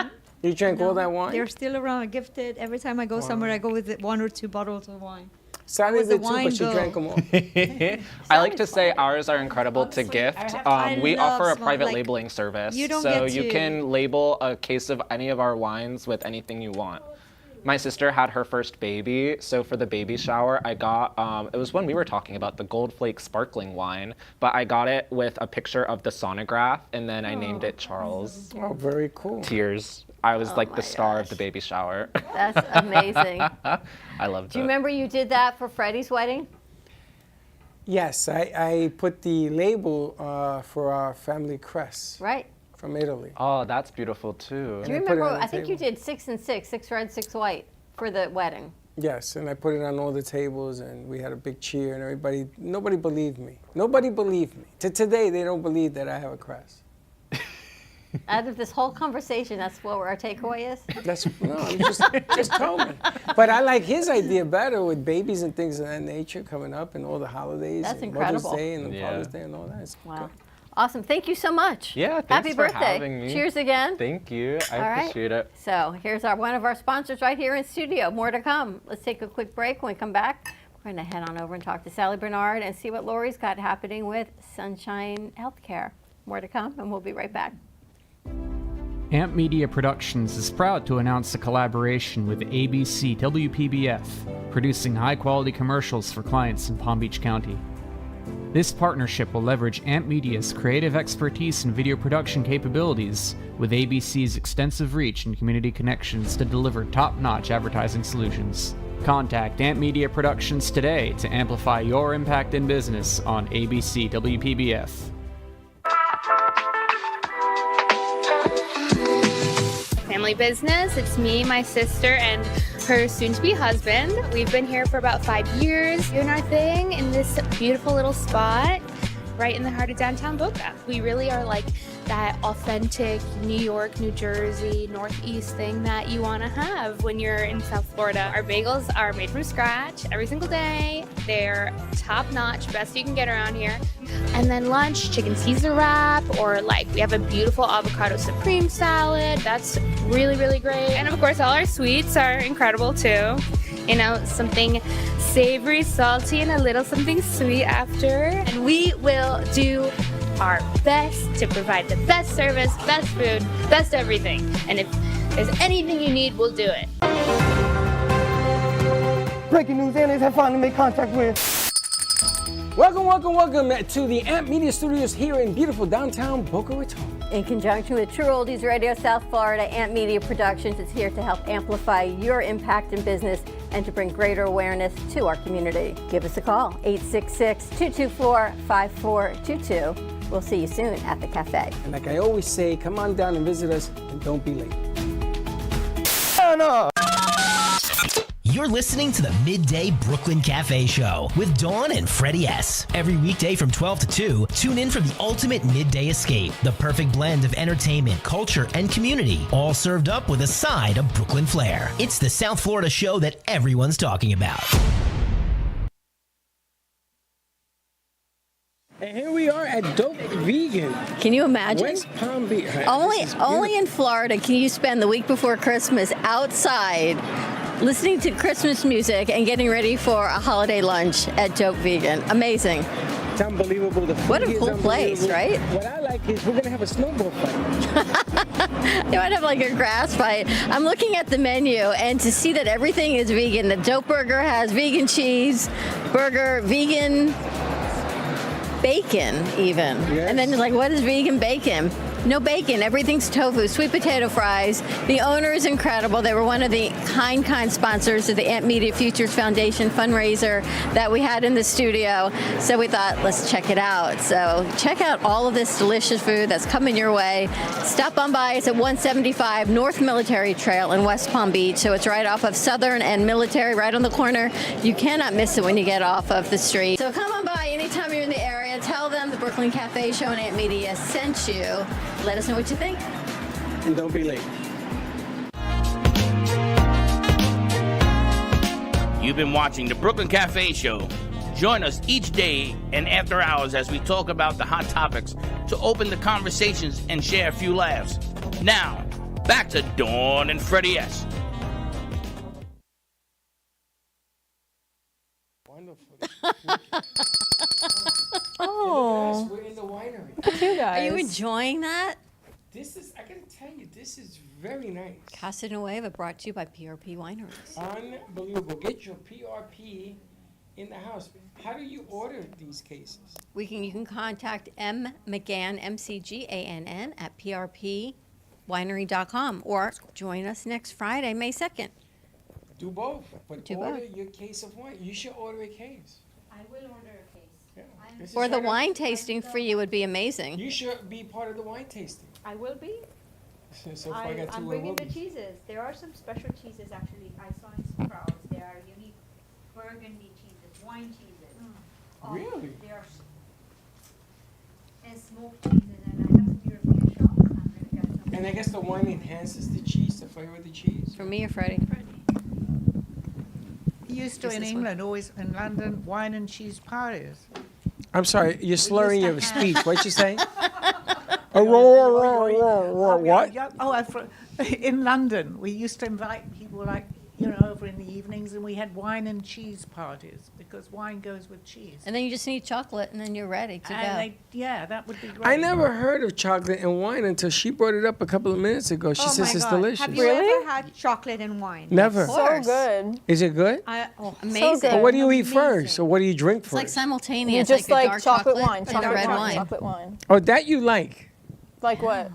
it? You drank all No, that wine? They're still around, gifted. Every time I go somewhere, I go with 1 or 2 bottles of wine. Sally was the did too, wine but she go? drank them all. I like to say ours are incredible to gift. We love offer a small- private like, labeling service, you don't so get you to- can label a case of any of our wines with anything you want. My sister had her first baby, so for the baby shower, I got, it was when we were talking about the Gold Flake sparkling wine, but I got it with a picture of the sonograph, and then I named it Charles. Oh, very cool. Tears. I was like the star of the baby shower. That's amazing. I loved Do you it. remember you did that for Freddie's wedding? Yes, I put the label for our family crest. Right. From Italy. Oh, that's beautiful too. Do you remember? I think you did 6 and 6, 6 red, 6 white for the wedding. Yes, and I put it on all the tables, and we had a big cheer, and nobody believed me. Nobody believed me. To today, they don't believe that I have a crest. Out of this whole conversation, that's what our takeaway is? I'm just told me. But I like his idea better with babies and things of that nature coming up and all the holidays. That's and incredible. Mother's Day and Father's Day and all that. It's Wow. good. Awesome. Thank you so much. Yeah, thanks Happy for birthday. having me. Cheers again. Thank you. I All right. appreciate it. So here's one of our sponsors right here in studio. More to come. Let's take a quick break. When we come back, we're going to head on over and talk to Sally Bernard and see what Lori's got happening with Sunshine Healthcare. More to come, and we'll be right back. Amp Media Productions is proud to announce a collaboration with ABC WPBF, producing high-quality commercials for clients in Palm Beach County. This partnership will leverage Amp Media's creative expertise and video production capabilities with ABC's extensive reach and community connections to deliver top-notch advertising solutions. Contact Amp Media Productions today to amplify your impact in business on ABC WPBF. Family business. It's me, my sister, and her soon-to-be husband. We've been here for about 5 years doing our thing in this beautiful little spot right in the heart of downtown Boca. We really are like that authentic New York, New Jersey, Northeast thing that you want to have when you're in South Florida. Our bagels are made from scratch every single day. They're top-notch, best you can get around here. And then lunch, chicken Caesar wrap, or like we have a beautiful avocado supreme salad. That's really, really great. And of course, all our sweets are incredible too. You know, something savory, salty, and a little something sweet after. And we will do our best to provide the best service, best food, best everything. And if there's anything you need, we'll do it. Breaking news, aliens have finally made contact with. Welcome to the Amp Media Studios here in beautiful downtown Boca Raton. In conjunction with True Oldies Radio South Florida, Amp Media Productions is here to help amplify your impact in business and to bring greater awareness to our community. Give us a call, 866-224-5422. We'll see you soon at the cafe. And like I always say, come on down and visit us and don't be late. You're listening to the Midday Brooklyn Cafe Show with Dawn and Freddie S. Every weekday from 12 to 2, tune in for the ultimate midday escape. The perfect blend of entertainment, culture, and community, all served up with a side of Brooklyn flair. It's the South Florida show that everyone's talking about. And here we are at Dope Vegan. Can you imagine? West Palm Beach. Only in Florida can you spend the week before Christmas outside listening to Christmas music and getting ready for a holiday lunch at Dope Vegan. Amazing. It's unbelievable. What a cool place, right? What I like is we're going to have a snowball fight. You might have like a grass fight. I'm looking at the menu and to see that everything is vegan. The Dope Burger has vegan cheese, burger, vegan bacon even. Yes. And then you're like, what is vegan bacon? No bacon, everything's tofu, sweet potato fries. The owner is incredible. They were one of the kind sponsors of the Amp Media Futures Foundation fundraiser that we had in the studio. So we thought, let's check it out. So check out all of this delicious food that's coming your way. Stop on by. It's at 175 North Military Trail in West Palm Beach. So it's right off of Southern and Military, right on the corner. You cannot miss it when you get off of the street. So come on by anytime you're in the area. Tell them the Brooklyn Cafe Show and Amp Media sent you. Let us know what you think. And don't be late. You've been watching the Brooklyn Cafe Show. Join us each day and after hours as we talk about the hot topics to open the conversations and share a few laughs. Now, back to Dawn and Freddie S. Winery. Look at you guys. Are you enjoying that? This is, I gotta tell you, this is very nice. Casa Nueva brought to you by PRP Wineries. Unbelievable. Get your PRP in the house. How do you order these cases? You can contact M. McGann, McGann, at prpwinery.com or join us next Friday, May 2nd. Do both, but Do order both. your case of wine. You should order a case. I will order a case. This is Or the right up- wine tasting for you would be amazing. You should be part of the wine tasting. I will be. So far I got two I'm will bringing the be. cheeses. There are some special cheeses actually. I saw in Sprouts. There are unique Burgundy cheeses, wine cheeses. Really? They are and smoked cheeses, and I have some European shops. I'm gonna get some. And I guess the wine enhances the cheese, the flavor of the cheese. For me or Freddie? We used to Is in this England, always in London, wine and cheese parties. I'm sorry, you're slurring your used to speech. have- What'd you say? What? In London, we used to invite people over in the evenings, and we had wine and cheese parties because wine goes with cheese. And then you just need chocolate, and then you're ready to go. That would be great. I never heard of chocolate and wine until she brought it up a couple of minutes ago. She says it's delicious. Have you ever had chocolate and wine? Never. So good. Is it good? Amazing. So But what do you eat first, or what do you drink It's first? like simultaneous. You just like, a like dark chocolate wine, and a chocolate red wine, wine. chocolate wine. Oh, that you like? Like what?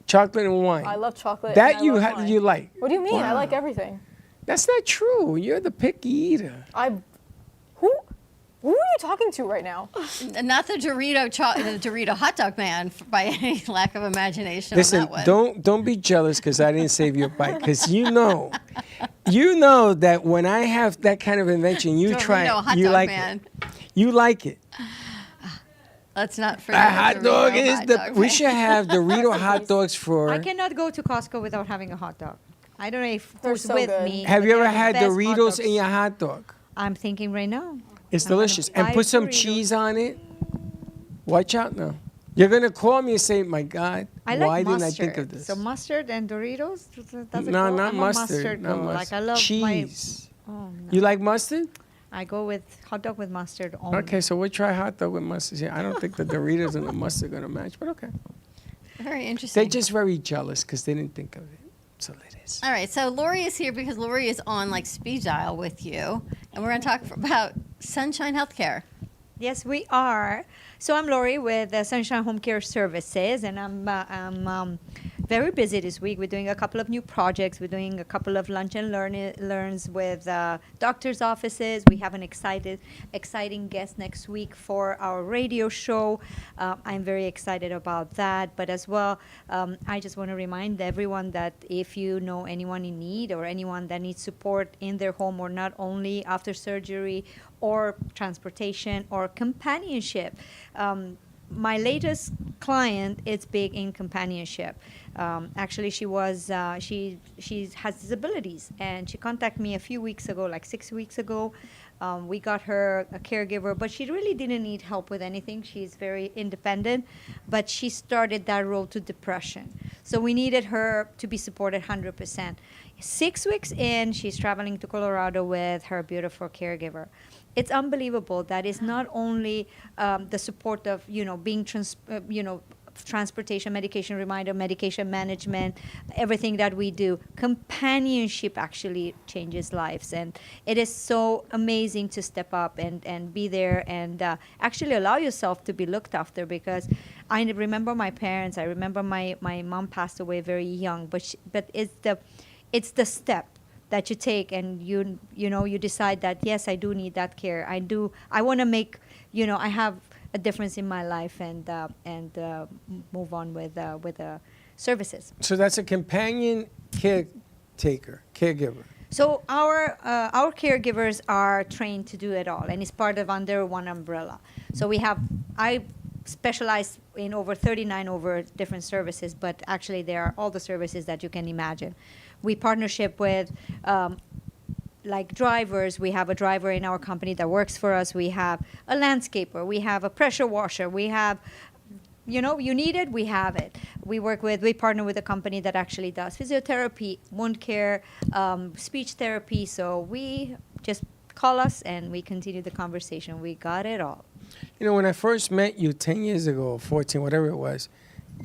Chocolate and wine. I love chocolate. That and I you love ha- wine. you like? What do you mean? I Wow. like everything. That's not true. You're the picky eater. Who are you talking to right now? Not the Dorito hot dog man by any lack of imagination Listen, on that one. don't be jealous because I didn't save your bite. Because you know that when I have that kind of invention, you try Dorito it. hot You dog like man. it. You like it. Let's not A forget hot Dorito dog is hot the. dog We man. should have Dorito hot dogs I for. cannot go to Costco without having a hot dog. I don't know if They're who's so with good. me. Have but you ever they're the had best hot Doritos dogs. in your hot dog? I'm thinking right now. It's I'm gonna delicious. And buy put some Doritos. cheese on it. Watch out now. You're gonna call me and say, "My God, I like why mustard. didn't I think of this?" So mustard and Doritos? Does it No, go? not I'm mustard. A mustard Not girl. mustard. Like I love cheese. my. Oh, no. You like mustard? I go with hot dog with mustard only. Okay, so we'll try hot dog with mustard. Yeah, I don't think the Doritos and the mustard are gonna match, but okay. Very interesting. They're just very jealous because they didn't think of it. So it is. All right, so Lori is here because Lori is on like speed dial with you, and we're going to talk about Sunshine Healthcare. Yes, we are. So I'm Lori with Sunshine Home Care Services, and I'm very busy this week. We're doing a couple of new projects. We're doing a couple of lunch and learns with doctors' offices. We have an exciting guest next week for our radio show. I'm very excited about that. But as well, I just want to remind everyone that if you know anyone in need or anyone that needs support in their home, or not only after surgery or transportation or companionship. My latest client is big in companionship. Actually, she has disabilities, and she contacted me a few weeks ago, like 6 weeks ago. We got her a caregiver, but she really didn't need help with anything. She's very independent, but she started that road to depression. So we needed her to be supported 100%. 6 weeks in, she's traveling to Colorado with her beautiful caregiver. It's unbelievable that it's not only the support of being transportation, medication reminder, medication management, everything that we do. Companionship actually changes lives, and it is so amazing to step up and be there and actually allow yourself to be looked after. Because I remember my parents. I remember my mom passed away very young, but it's the step that you take, and you decide that yes, I do need that care. I want to make I have a difference in my life and move on with services. So that's a companion caregiver. So our caregivers are trained to do it all, and it's part of under one umbrella. So I specialize in over 39 different services, but actually there are all the services that you can imagine. We partnership with like drivers. We have a driver in our company that works for us. We have a landscaper. We have a pressure washer. We have, you need it, we have it. We partner with a company that actually does physiotherapy, wound care, speech therapy. So we just call us and we continue the conversation. We got it all. You know, when I first met you 10 years ago, or 14, whatever it was,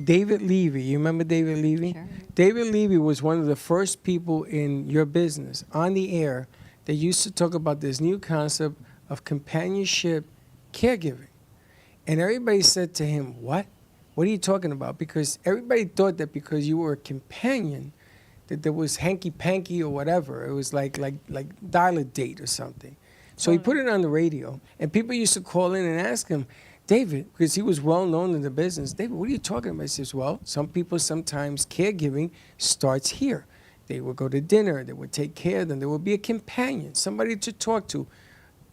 David Levy, you remember David Levy? Sure. David Levy was one of the first people in your business on the air that used to talk about this new concept of companionship caregiving. And everybody said to him, what? What are you talking about? Because everybody thought that because you were a companion, that there was hanky-panky or whatever. It was like dial a date or something. So he put it on the radio, and people used to call in and ask him, David, because he was well known in the business, David, what are you talking about? He says, well, some people sometimes caregiving starts here. They would go to dinner, they would take care of them, there would be a companion, somebody to talk to.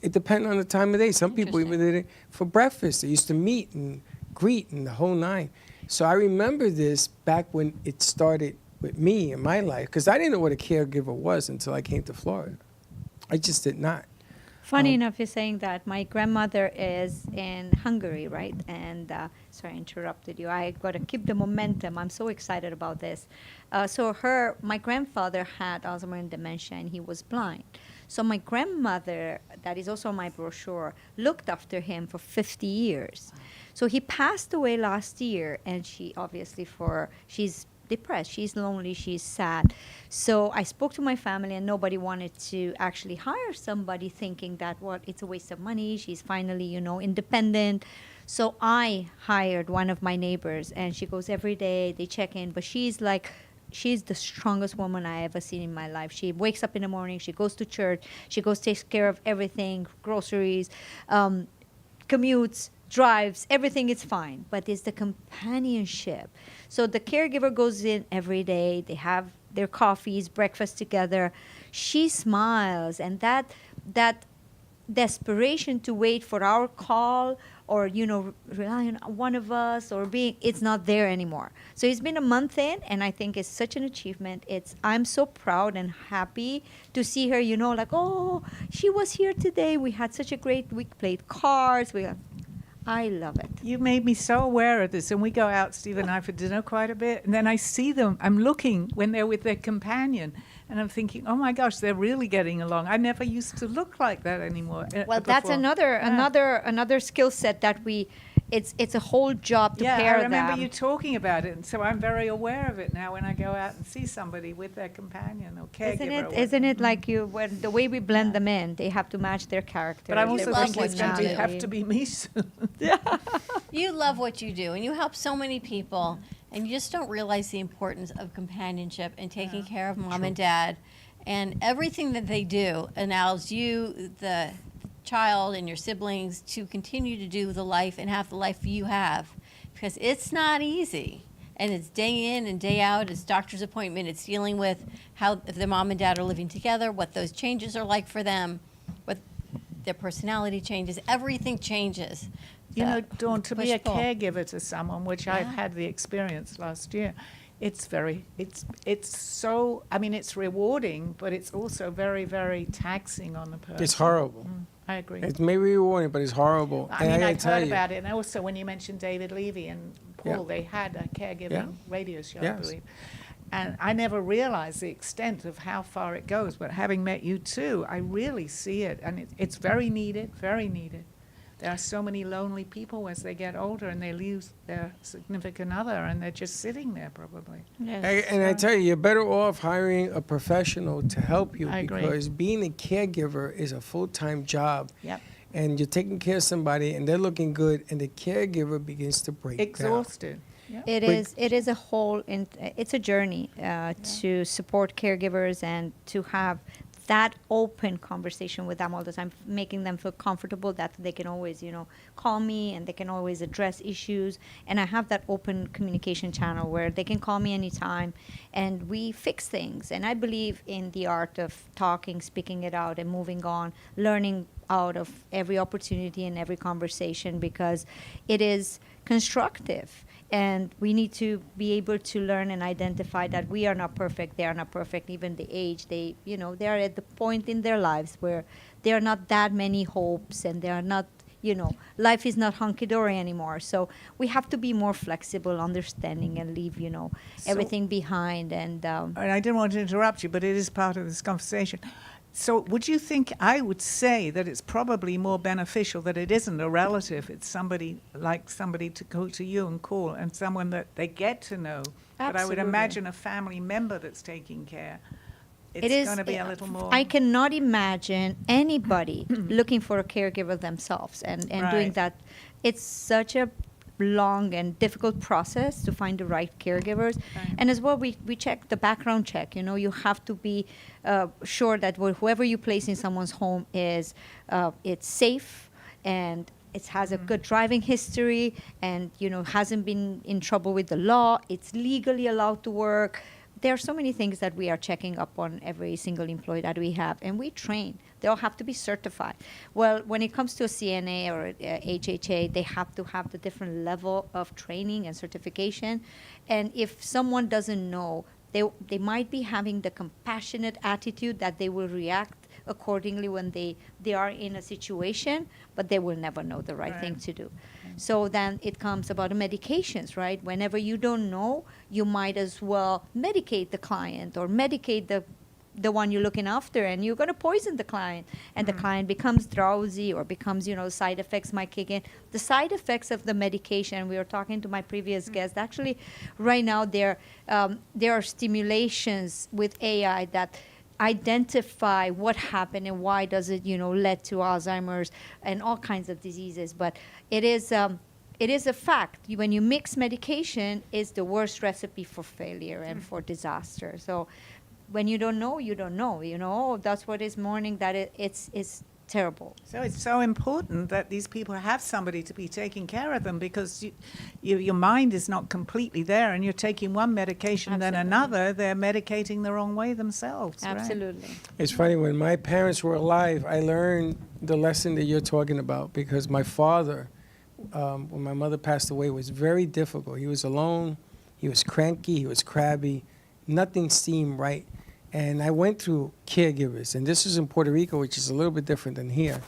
It depends on the time of day. Some people even did it for breakfast. They used to meet and greet and the whole nine. So I remember this back when it started with me in my life, because I didn't know what a caregiver was until I came to Florida. I just did not. Funny enough, you're saying that. My grandmother is in Hungary, right? And sorry, I interrupted you. I got to keep the momentum. I'm so excited about this. My grandfather had Alzheimer's and dementia, and he was blind. So my grandmother, that is also on my brochure, looked after him for 50 years. So he passed away last year, and she obviously she's depressed, she's lonely, she's sad. So I spoke to my family, and nobody wanted to actually hire somebody, thinking that it's a waste of money. She's finally, independent. So I hired one of my neighbors, and she goes every day, they check in, but she's the strongest woman I ever seen in my life. She wakes up in the morning, she goes to church, she goes takes care of everything, groceries, commutes, drives, everything is fine. But it's the companionship. So the caregiver goes in every day, they have their coffees, breakfast together. She smiles, and that desperation to wait for our call or rely on one of us it's not there anymore. So it's been a month in, and I think it's such an achievement. I'm so proud and happy to see her, oh, she was here today, we had such a great week, played cards, I love it. You made me so aware of this, and we go out, Steve and I, for dinner quite a bit, and then I see them, I'm looking when they're with their companion, and I'm thinking, oh my gosh, they're really getting along. I never used to look like that anymore. Well, that's another skill set that it's a whole job to pair them. I remember you talking about it, and so I'm very aware of it now when I go out and see somebody with their companion or caregiver. Isn't it like when the way we blend them in, they have to match their character. But I'm also thinking it's going to have to be me soon. You love what you do, and you help so many people, and you just don't realize the importance of companionship and taking care of mom and dad, and everything that they do allows you, the child and your siblings, to continue to do the life and have the life you have, because it's not easy, and it's day in and day out, it's doctor's appointment, it's dealing with how, if their mom and dad are living together, what those changes are like for them, what their personality changes, everything changes. Dawn, to be a caregiver to someone, which I've had the experience last year, it's so, it's rewarding, but it's also very, very taxing on the person. It's horrible. I agree. It's maybe rewarding, but it's horrible. I've heard about it, and also when you mentioned David Levy and Paul, they had a caregiving radio show, I believe. And I never realized the extent of how far it goes, but having met you too, I really see it, and it's very needed, very needed. There are so many lonely people as they get older and they lose their significant other, and they're just sitting there probably. Yes. And I tell you, you're better off hiring a professional to help you, because being a caregiver is a full-time job. Yep. And you're taking care of somebody and they're looking good, and the caregiver begins to break exhausted. down. It is a whole, it's a journey to support caregivers and to have that open conversation with them all the time, making them feel comfortable that they can always, call me and they can always address issues. And I have that open communication channel where they can call me anytime and we fix things. And I believe in the art of talking, speaking it out, and moving on, learning out of every opportunity and every conversation, because it is constructive. And we need to be able to learn and identify that we are not perfect, they are not perfect, even the age, they are at the point in their lives where there are not that many hopes, and they are not, life is not hunky-dory anymore. So we have to be more flexible, understanding, and leave, everything behind. And I didn't want to interrupt you, but it is part of this conversation. So would you think, I would say that it's probably more beneficial that it isn't a relative, it's somebody to go to you and call, and someone that they get to know. But I would Absolutely. imagine a family member that's taking care, It it's is going to be a little more. I cannot imagine anybody looking for a caregiver themselves and doing Right. that. It's such a long and difficult process to find the right caregivers. And as well, we check the background check. You have to be sure that whoever you place in someone's home is it's safe and it has a good driving history and hasn't been in trouble with the law. It's legally allowed to work. There are so many things that we are checking up on every single employee that we have, and we train. They all have to be certified. Well, when it comes to a CNA or a HHA, they have to have the different level of training and certification. And if someone doesn't know, they might be having the compassionate attitude that they will react accordingly when they are in a situation, but they will never know the right thing to do. So then it comes about the medications, right? Whenever you don't know, you might as well medicate the client or medicate the one you're looking after, and you're going to poison the client, and the client becomes drowsy or becomes, side effects might kick in. The side effects of the medication, we were talking to my previous guest, actually right now there are stimulations with AI that identify what happened and why does it, led to Alzheimer's and all kinds of diseases. But it is a fact. When you mix medication, it's the worst recipe for failure and for disaster. So when you don't know, you don't know. Oh, that's what is mourning, that it's terrible. So it's so important that these people have somebody to be taking care of them, because your mind is not completely there, and you're taking one medication, then another, they're medicating the wrong way themselves. right? Absolutely. It's funny, when my parents were alive, I learned the lesson that you're talking about, because my father, when my mother passed away, was very difficult. He was alone, he was cranky, he was crabby, nothing seemed right. And I went through caregivers, and this was in Puerto Rico, which is a little bit different than here.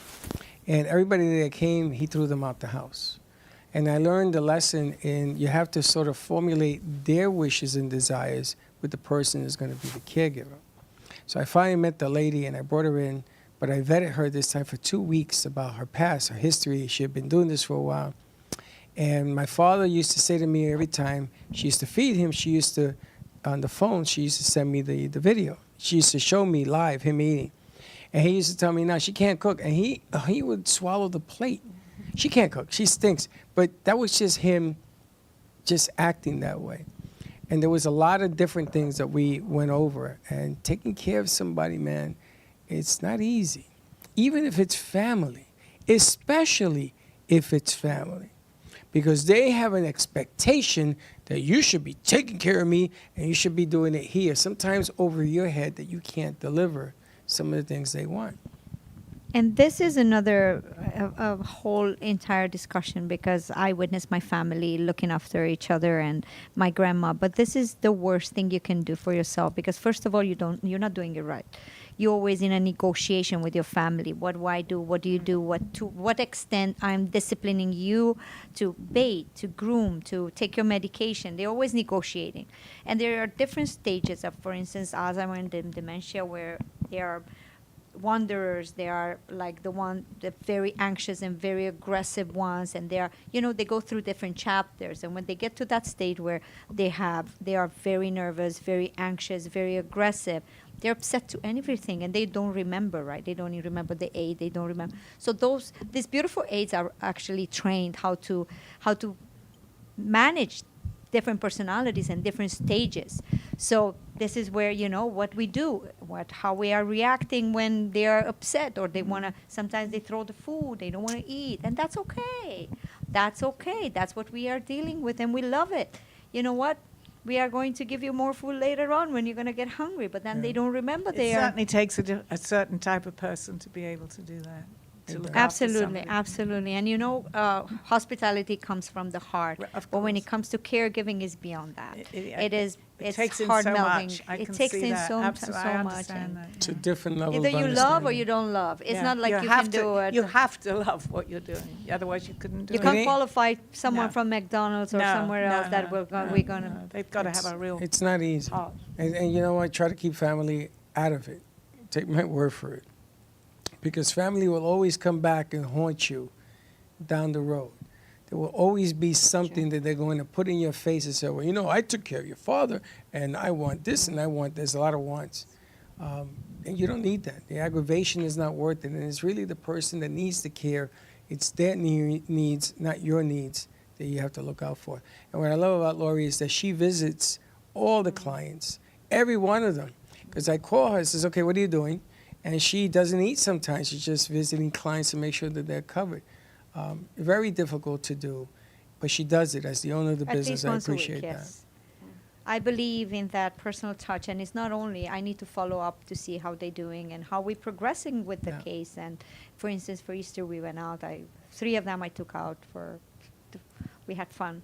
And everybody that came, he threw them out the house. And I learned the lesson in you have to sort of formulate their wishes and desires with the person who's going to be the caregiver. So I finally met the lady, and I brought her in, but I vetted her this time for 2 weeks about her past, her history. She had been doing this for a while. And my father used to say to me every time she used to feed him, she used to, on the phone, she used to send me the video. She used to show me live him eating. And he used to tell me, no, she can't cook. And he would swallow the plate. She can't cook. She stinks. But that was just him just acting that way. And there was a lot of different things that we went over. And taking care of somebody, man, it's not easy. Even if it's family, especially if it's family. Because they have an expectation that you should be taking care of me and you should be doing it here, sometimes over your head, that you can't deliver some of the things they want. And this is another a whole entire discussion, because I witnessed my family looking after each other and my grandma. But this is the worst thing you can do for yourself, because first of all, you're not doing it right. You're always in a negotiation with your family. What do I do? What do you do? To what extent I'm disciplining you to bathe, to groom, to take your medication. They're always negotiating. And there are different stages of, for instance, Alzheimer's and dementia, where they are wanderers. They are like the very anxious and very aggressive ones, and they are, they go through different chapters. And when they get to that stage where they are very nervous, very anxious, very aggressive, they're upset to everything, and they don't remember, right? They don't even remember the aid. They don't remember. So these beautiful aides are actually trained how to manage different personalities and different stages. So this is where, what we do, how we are reacting when they are upset, or they want to, sometimes they throw the food, they don't want to eat, and that's okay. That's okay. That's what we are dealing with, and we love it. You know what? We are going to give you more food later on when you're going to get hungry, but then they don't remember It certainly takes a certain type of person to be able to do that. To look after somebody. Absolutely. And hospitality comes from the heart. But when it comes to caregiving, it's beyond that. It's takes in heart so melting. much. I It can takes see in that. so Absolutely. I much. understand that. It's a different level Either of you love understanding. or you don't love. It's not like you have can do it. You have to love what you're doing. Otherwise, you couldn't do You it. can't qualify someone No. from McDonald's or No, somewhere else that we're going to. They've got to have a real. It's not easy. heart. And you know what? Try to keep family out of it. Take my word for it. Because family will always come back and haunt you down the road. There will always be something that they're going to put in your face and say, well, you know, I took care of your father, and I want this, and I want this. A lot of wants. And you don't need that. The aggravation is not worth it. And it's really the person that needs the care. It's their needs, not your needs, that you have to look out for. And what I love about Lori is that she visits all the clients, every one of them. Because I call her and says, okay, what are you doing? And she doesn't eat sometimes. She's just visiting clients to make sure that they're covered. Very difficult to do, but she does it. As the owner of the business, I appreciate that. I believe in that personal touch, and it's not only I need to follow up to see how they're doing and how we're progressing with the case. And for instance, for Easter, we went out. 3 of them I took out we had fun.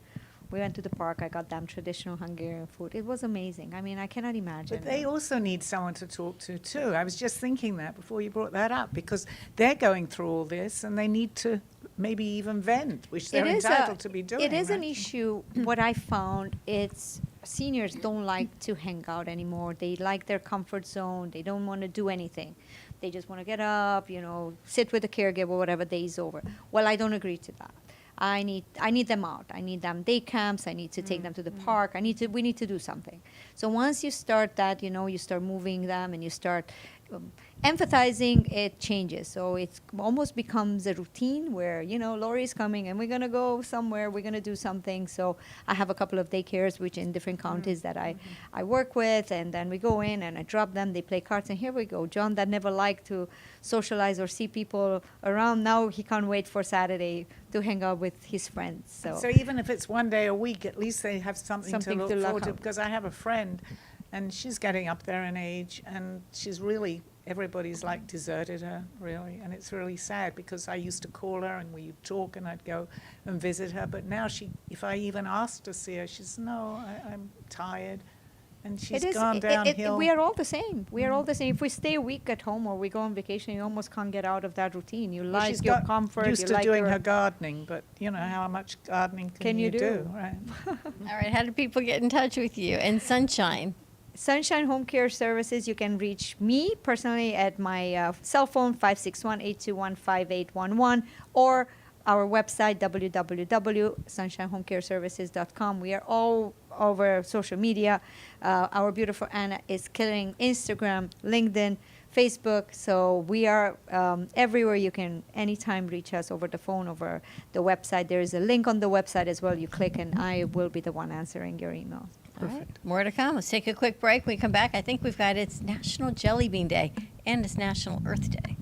We went to the park. I got them traditional Hungarian food. It was amazing. I mean, I cannot imagine. But they also need someone to talk to, too. I was just thinking that before you brought that up, because they're going through all this, and they need to maybe even vent, which they're entitled to be doing. It is an issue. What I found, it's seniors don't like to hang out anymore. They like their comfort zone. They don't want to do anything. They just want to get up, sit with the caregiver, whatever day is over. Well, I don't agree to that. I need them out. I need them day camps. I need to take them to the park. We need to do something. So once you start that, you start moving them and you start empathizing, it changes. So it almost becomes a routine where, Lori's coming and we're going to go somewhere. We're going to do something. So I have a couple of daycares, which in different counties that I work with. And then we go in and I drop them. They play cards. And here we go. John, that never liked to socialize or see people around. Now he can't wait for Saturday to hang out with his friends. So even if it's one day a week, at least they have something to look forward to. Because I have a friend, and she's getting up there in age, and she's really, everybody's like deserted her, really. And it's really sad, because I used to call her and we'd talk and I'd go and visit her. But now if I even asked to see her, she says, no, I'm tired. And she's gone downhill. We are all the same. We are all the same. If we stay a week at home or we go on vacation, you almost can't get out of that routine. You like your comfort. Used to doing her gardening, but how much gardening can you do? Right. All right. How do people get in touch with you? And Sunshine? Sunshine Home Care Services, you can reach me personally at my cell phone, 561-821-5811, or our website, www.sunshinehomecareservices.com. We are all over social media. Our beautiful Anna is killing Instagram, LinkedIn, Facebook. So we are everywhere. You can anytime reach us over the phone, over the website. There is a link on the website as well. You click and I will be the one answering your email. Perfect. Right. More to come. Let's take a quick break. When we come back, I think we've got it's National Jelly Bean Day and it's National Earth Day.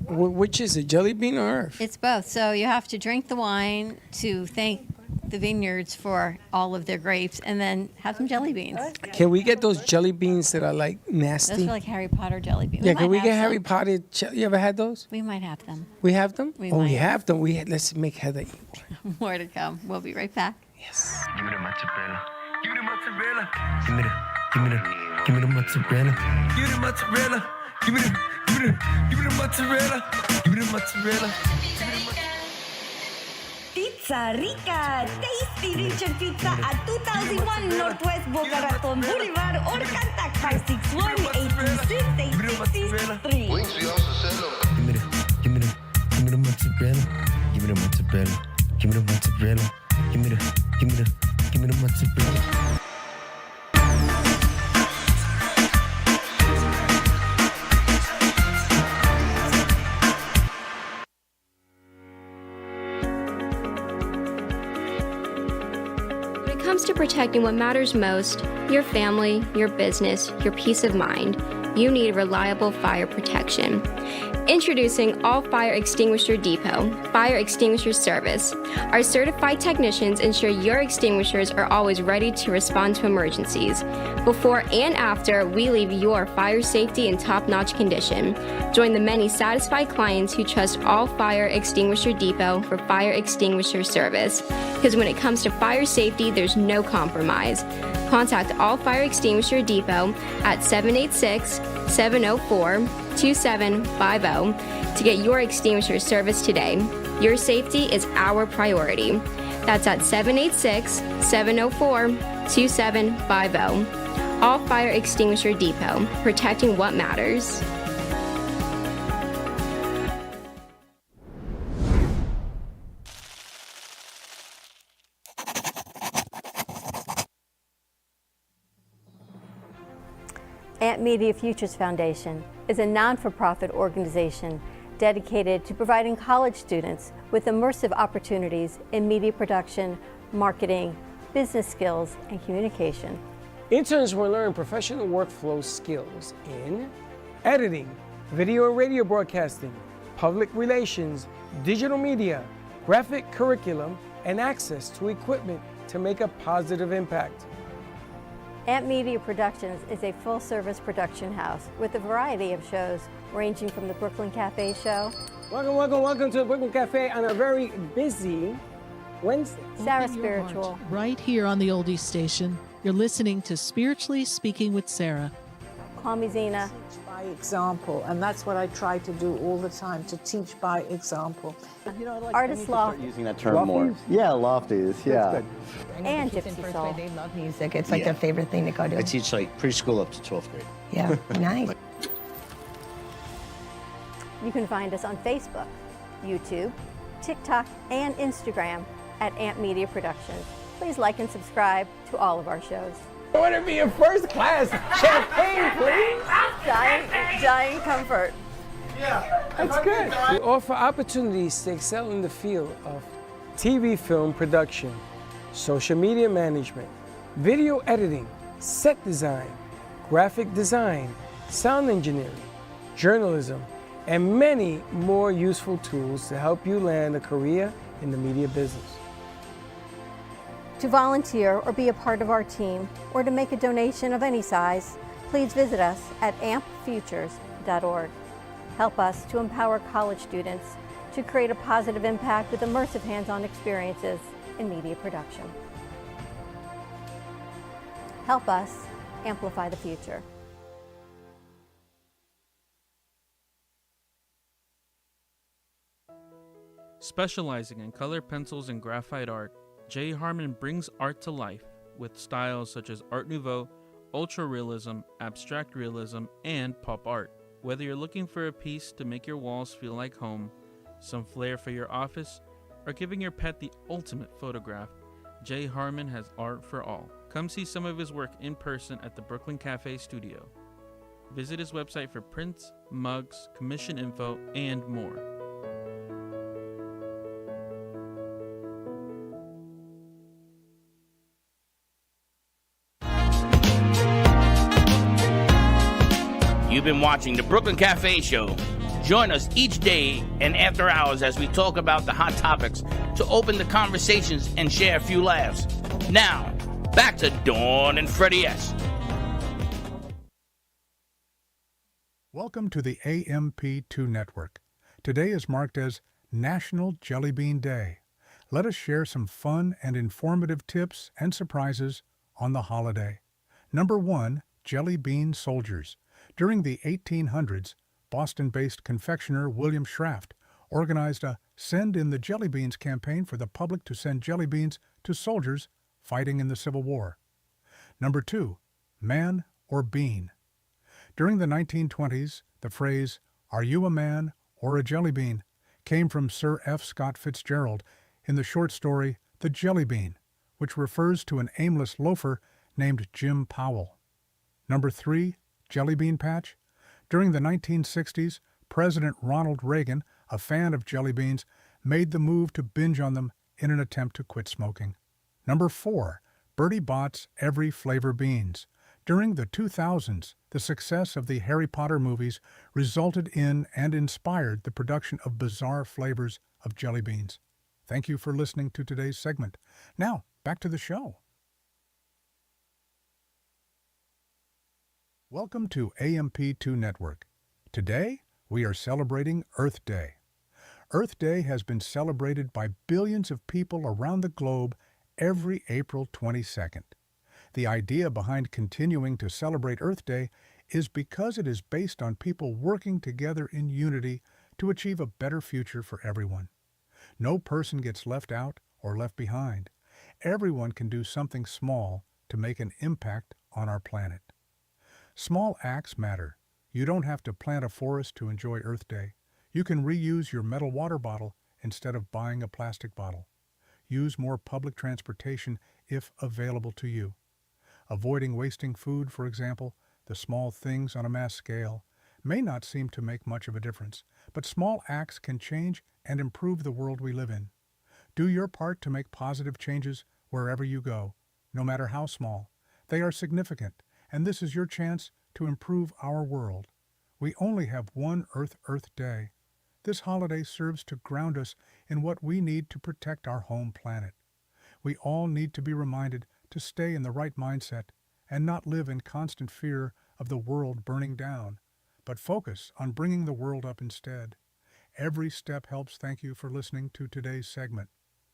Which is it, jelly bean or earth? It's both. So you have to drink the wine to thank the vineyards for all of their grapes and then have some jelly beans. Can we get those jelly beans that are like nasty? Those are like Harry Potter jelly beans. Yeah, can we get Harry Potter? You ever had those? We might have them. We have them? We have them. Let's make Heather eat one. More to come. We'll be right back. Yes. Give me the mozzarella. Give me the mozzarella. Give me the mozzarella. Give me the mozzarella. Give me the mozzarella. Give me the mozzarella. Pizza Rica, Tasty Richard Pizza at 2001 Northwest Boca Raton Boulevard or contact 561-826-8663. Give me the mozzarella. Give me the mozzarella. Give me the mozzarella. Give me the mozzarella. When it comes to protecting what matters most, your family, your business, your peace of mind, you need reliable fire protection. Introducing All Fire Extinguisher Depot, Fire Extinguisher Service. Our certified technicians ensure your extinguishers are always ready to respond to emergencies. Before and after, we leave your fire safety in top-notch condition. Join the many satisfied clients who trust All Fire Extinguisher Depot for fire extinguisher service. Because when it comes to fire safety, there's no compromise. Contact All Fire Extinguisher Depot at 786-704-2750 to get your extinguisher service today. Your safety is our priority. That's at 786-704-2750. All Fire Extinguisher Depot, protecting what matters. AMP Media Futures Foundation is a non-for-profit organization dedicated to providing college students with immersive opportunities in media production, marketing, business skills, and communication. Interns will learn professional workflow skills in editing, video and radio broadcasting, public relations, digital media, graphic curriculum, and access to equipment to make a positive impact. AMP Media Productions is a full-service production house with a variety of shows ranging from the Brooklyn Cafe show. Welcome to the Brooklyn Cafe on a very busy Wednesday. Sarah Open your Spiritual. heart, right here on the Oldies Station. You're listening to Spiritually Speaking with Sarah. Call me Zena. By example, and that's what I try to do all the time, to teach by example. Artist Loft. Using that term more. Yeah, lofties, yeah. And Gypsy Soul. They love music. It's like their favorite thing to go to. I teach like preschool up to 12th grade. Yeah, nice. You can find us on Facebook, YouTube, TikTok, and Instagram at AMP Media Productions. Please like and subscribe to all of our shows. I want to be in first class. Champagne, please. Giant comfort. That's good. We offer opportunities to excel in the field of TV film production, social media management, video editing, set design, graphic design, sound engineering, journalism, and many more useful tools to help you land a career in the media business. To volunteer or be a part of our team, or to make a donation of any size, please visit us at ampfutures.org. Help us to empower college students to create a positive impact with immersive hands-on experiences in media production. Help us amplify the future. Specializing in color pencils and graphite art, J. Harmon brings art to life with styles such as Art Nouveau, Ultra Realism, Abstract Realism, and Pop Art. Whether you're looking for a piece to make your walls feel like home, some flair for your office, or giving your pet the ultimate photograph, J. Harmon has art for all. Come see some of his work in person at the Brooklyn Cafe studio. Visit his website for prints, mugs, commission info, and more. You've been watching the Brooklyn Cafe Show. Join us each day and after hours as we talk about the hot topics to open the conversations and share a few laughs. Now, back to Dawn and Freddie S. Welcome to the AMP2 Network. Today is marked as National Jelly Bean Day. Let us share some fun and informative tips and surprises on the holiday. Number 1, Jelly Bean Soldiers. During the 1800s, Boston-based confectioner William Schraft organized a Send in the Jelly Beans campaign for the public to send jelly beans to soldiers fighting in the Civil War. Number 2, Man or Bean. During the 1920s, the phrase, "Are you a man or a jelly bean?" came from Sir F. Scott Fitzgerald in the short story The Jelly Bean, which refers to an aimless loafer named Jim Powell. Number 3, Jelly Bean Patch. During the 1960s, President Ronald Reagan, a fan of jelly beans, made the move to binge on them in an attempt to quit smoking. Number 4, Bertie Bott's Every Flavor Beans. During the 2000s, the success of the Harry Potter movies resulted in and inspired the production of bizarre flavors of jelly beans. Thank you for listening to today's segment. Now, back to the show. Welcome to AMP2 Network. Today, we are celebrating Earth Day. Earth Day has been celebrated by billions of people around the globe every April 22nd. The idea behind continuing to celebrate Earth Day is because it is based on people working together in unity to achieve a better future for everyone. No person gets left out or left behind. Everyone can do something small to make an impact on our planet. Small acts matter. You don't have to plant a forest to enjoy Earth Day. You can reuse your metal water bottle instead of buying a plastic bottle. Use more public transportation if available to you. Avoiding wasting food, for example, The small things on a mass scale may not seem to make much of a difference, but small acts can change and improve the world we live in. Do your part to make positive changes wherever you go, no matter how small. They are significant, and this is your chance to improve our world. We only have one Earth Day. This holiday serves to ground us in what we need to protect our home planet. We all need to be reminded to stay in the right mindset and not live in constant fear of the world burning down, but focus on bringing the world up instead. Every step helps. Thank you for listening to today's segment.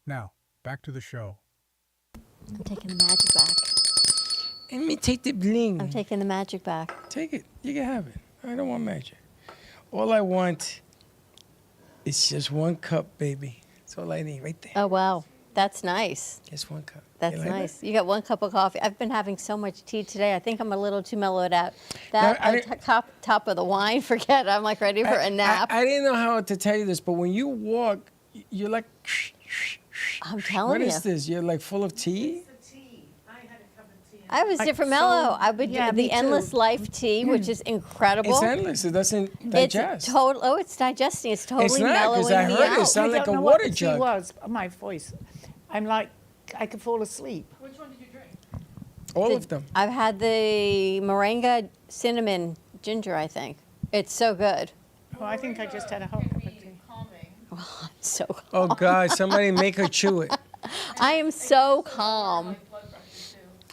Now, back to the show. I'm taking the magic back. Let me take the bling. I'm taking the magic back. Take it. You can have it. I don't want magic. All I want is just one cup, baby. That's all I need right there. Oh, wow. That's nice. Just one cup. That's You like nice. that? You got 1 cup of coffee. I've been having so much tea today. I think I'm a little too mellowed out. Now, That top of the wine, forget. I'm like ready for a nap. I didn't know how to tell you this, but when you walk, you're like, I'm telling what you. is this? You're like full of tea? I was different mellow. I would do the Endless Life tea, which is incredible. It's endless. It doesn't digest. It's digesting. It's totally It's not, mellowing 'cause I me heard out. it sound like a I don't know water what the tea jug. was. My voice. I'm like, I could fall asleep. Which one did you drink? All of them. I've had the moringa cinnamon ginger, I think. It's so good. Oh, I think I just had a hot cup of tea. Oh, I'm so calm. Oh, God, somebody make her chew it. I am so calm.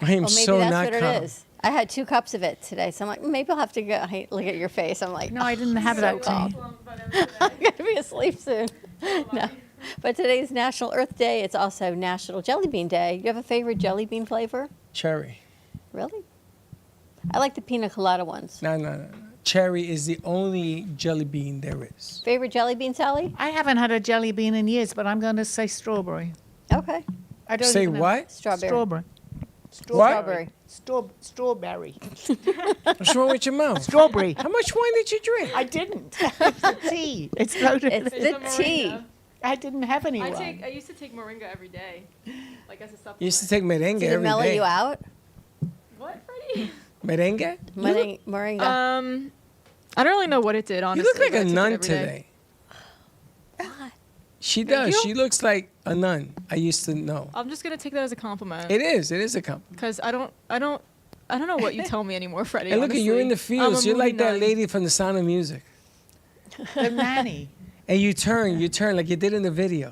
I am Well, maybe so that's not what calm. it is. I had 2 cups of it today, so I'm like, maybe I'll have to go. Look at your face. I'm like, No, I didn't have so that calm. tea. I'm going to be asleep soon. No. But today's National Earth Day. It's also National Jelly Bean Day. You have a favorite jelly bean flavor? Cherry. Really? I like the pina colada ones. No. Cherry is the only jelly bean there is. Favorite jelly bean, Sally? I haven't had a jelly bean in years, but I'm going to say strawberry. Okay. I don't Say even know. what? Strawberry. Strawberry. Strawberry. Strawberry. What's wrong with your mouth? Strawberry. How much wine did you drink? I didn't. It's the tea. It's loaded. It's the tea. I didn't have any wine. I used to take moringa every day, like as a supplement. You used to take merengue Did it every mellow day. you out? What, Freddie? Merengue? Moringa. I don't really know what it did, You honestly. look like but I a took it nun every day. today. She does. you. She looks like a nun. I used to know. I'm just gonna take that as a compliment. It is. It is a compliment. Because I don't know what you tell me anymore, Freddie. And look at you in the honestly. fields. I'm a You're like movie that nun. lady from The Sound of Music. The nanny. And you turn like you did in the video.